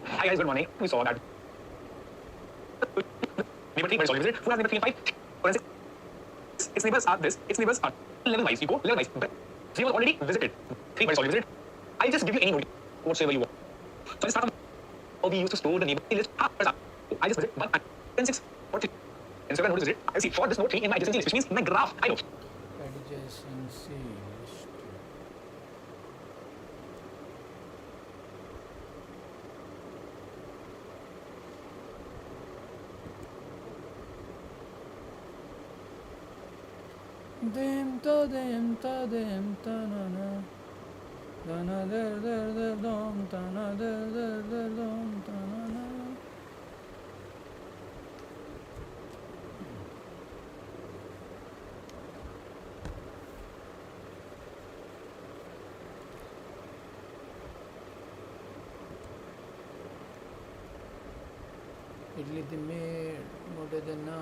Hi guys, good morning. We saw that neighbor 3 very solid visit. Who has neighbor 3 and 5? Forensic. Its neighbors are this. Its neighbors are level wise. You go level wise. 0 was already visited. 3 very solid visit. I'll just give you any node whatsoever you want. So let's start from how we used to store the neighbor list. I just visit 1 and 10 6 or 3. And so if I notice it, I see for this node 3 in my adjacency list, which means in my graph. I know. Adjacency list. Dem ta na na da na der dom ta na der dom ta na na. Idli dimme mode denna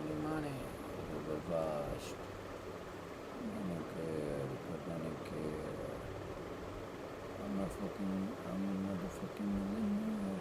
limane bast I'm not a fucking millionaire.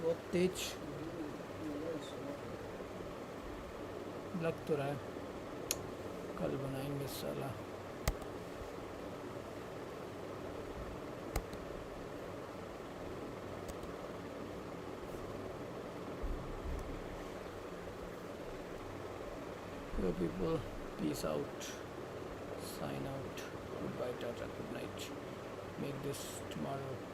बहुत तेज लग तो रहा है, कल बनाएंगे साला। So people, peace out, sign out, goodbye, tata, good night. Make this tomorrow.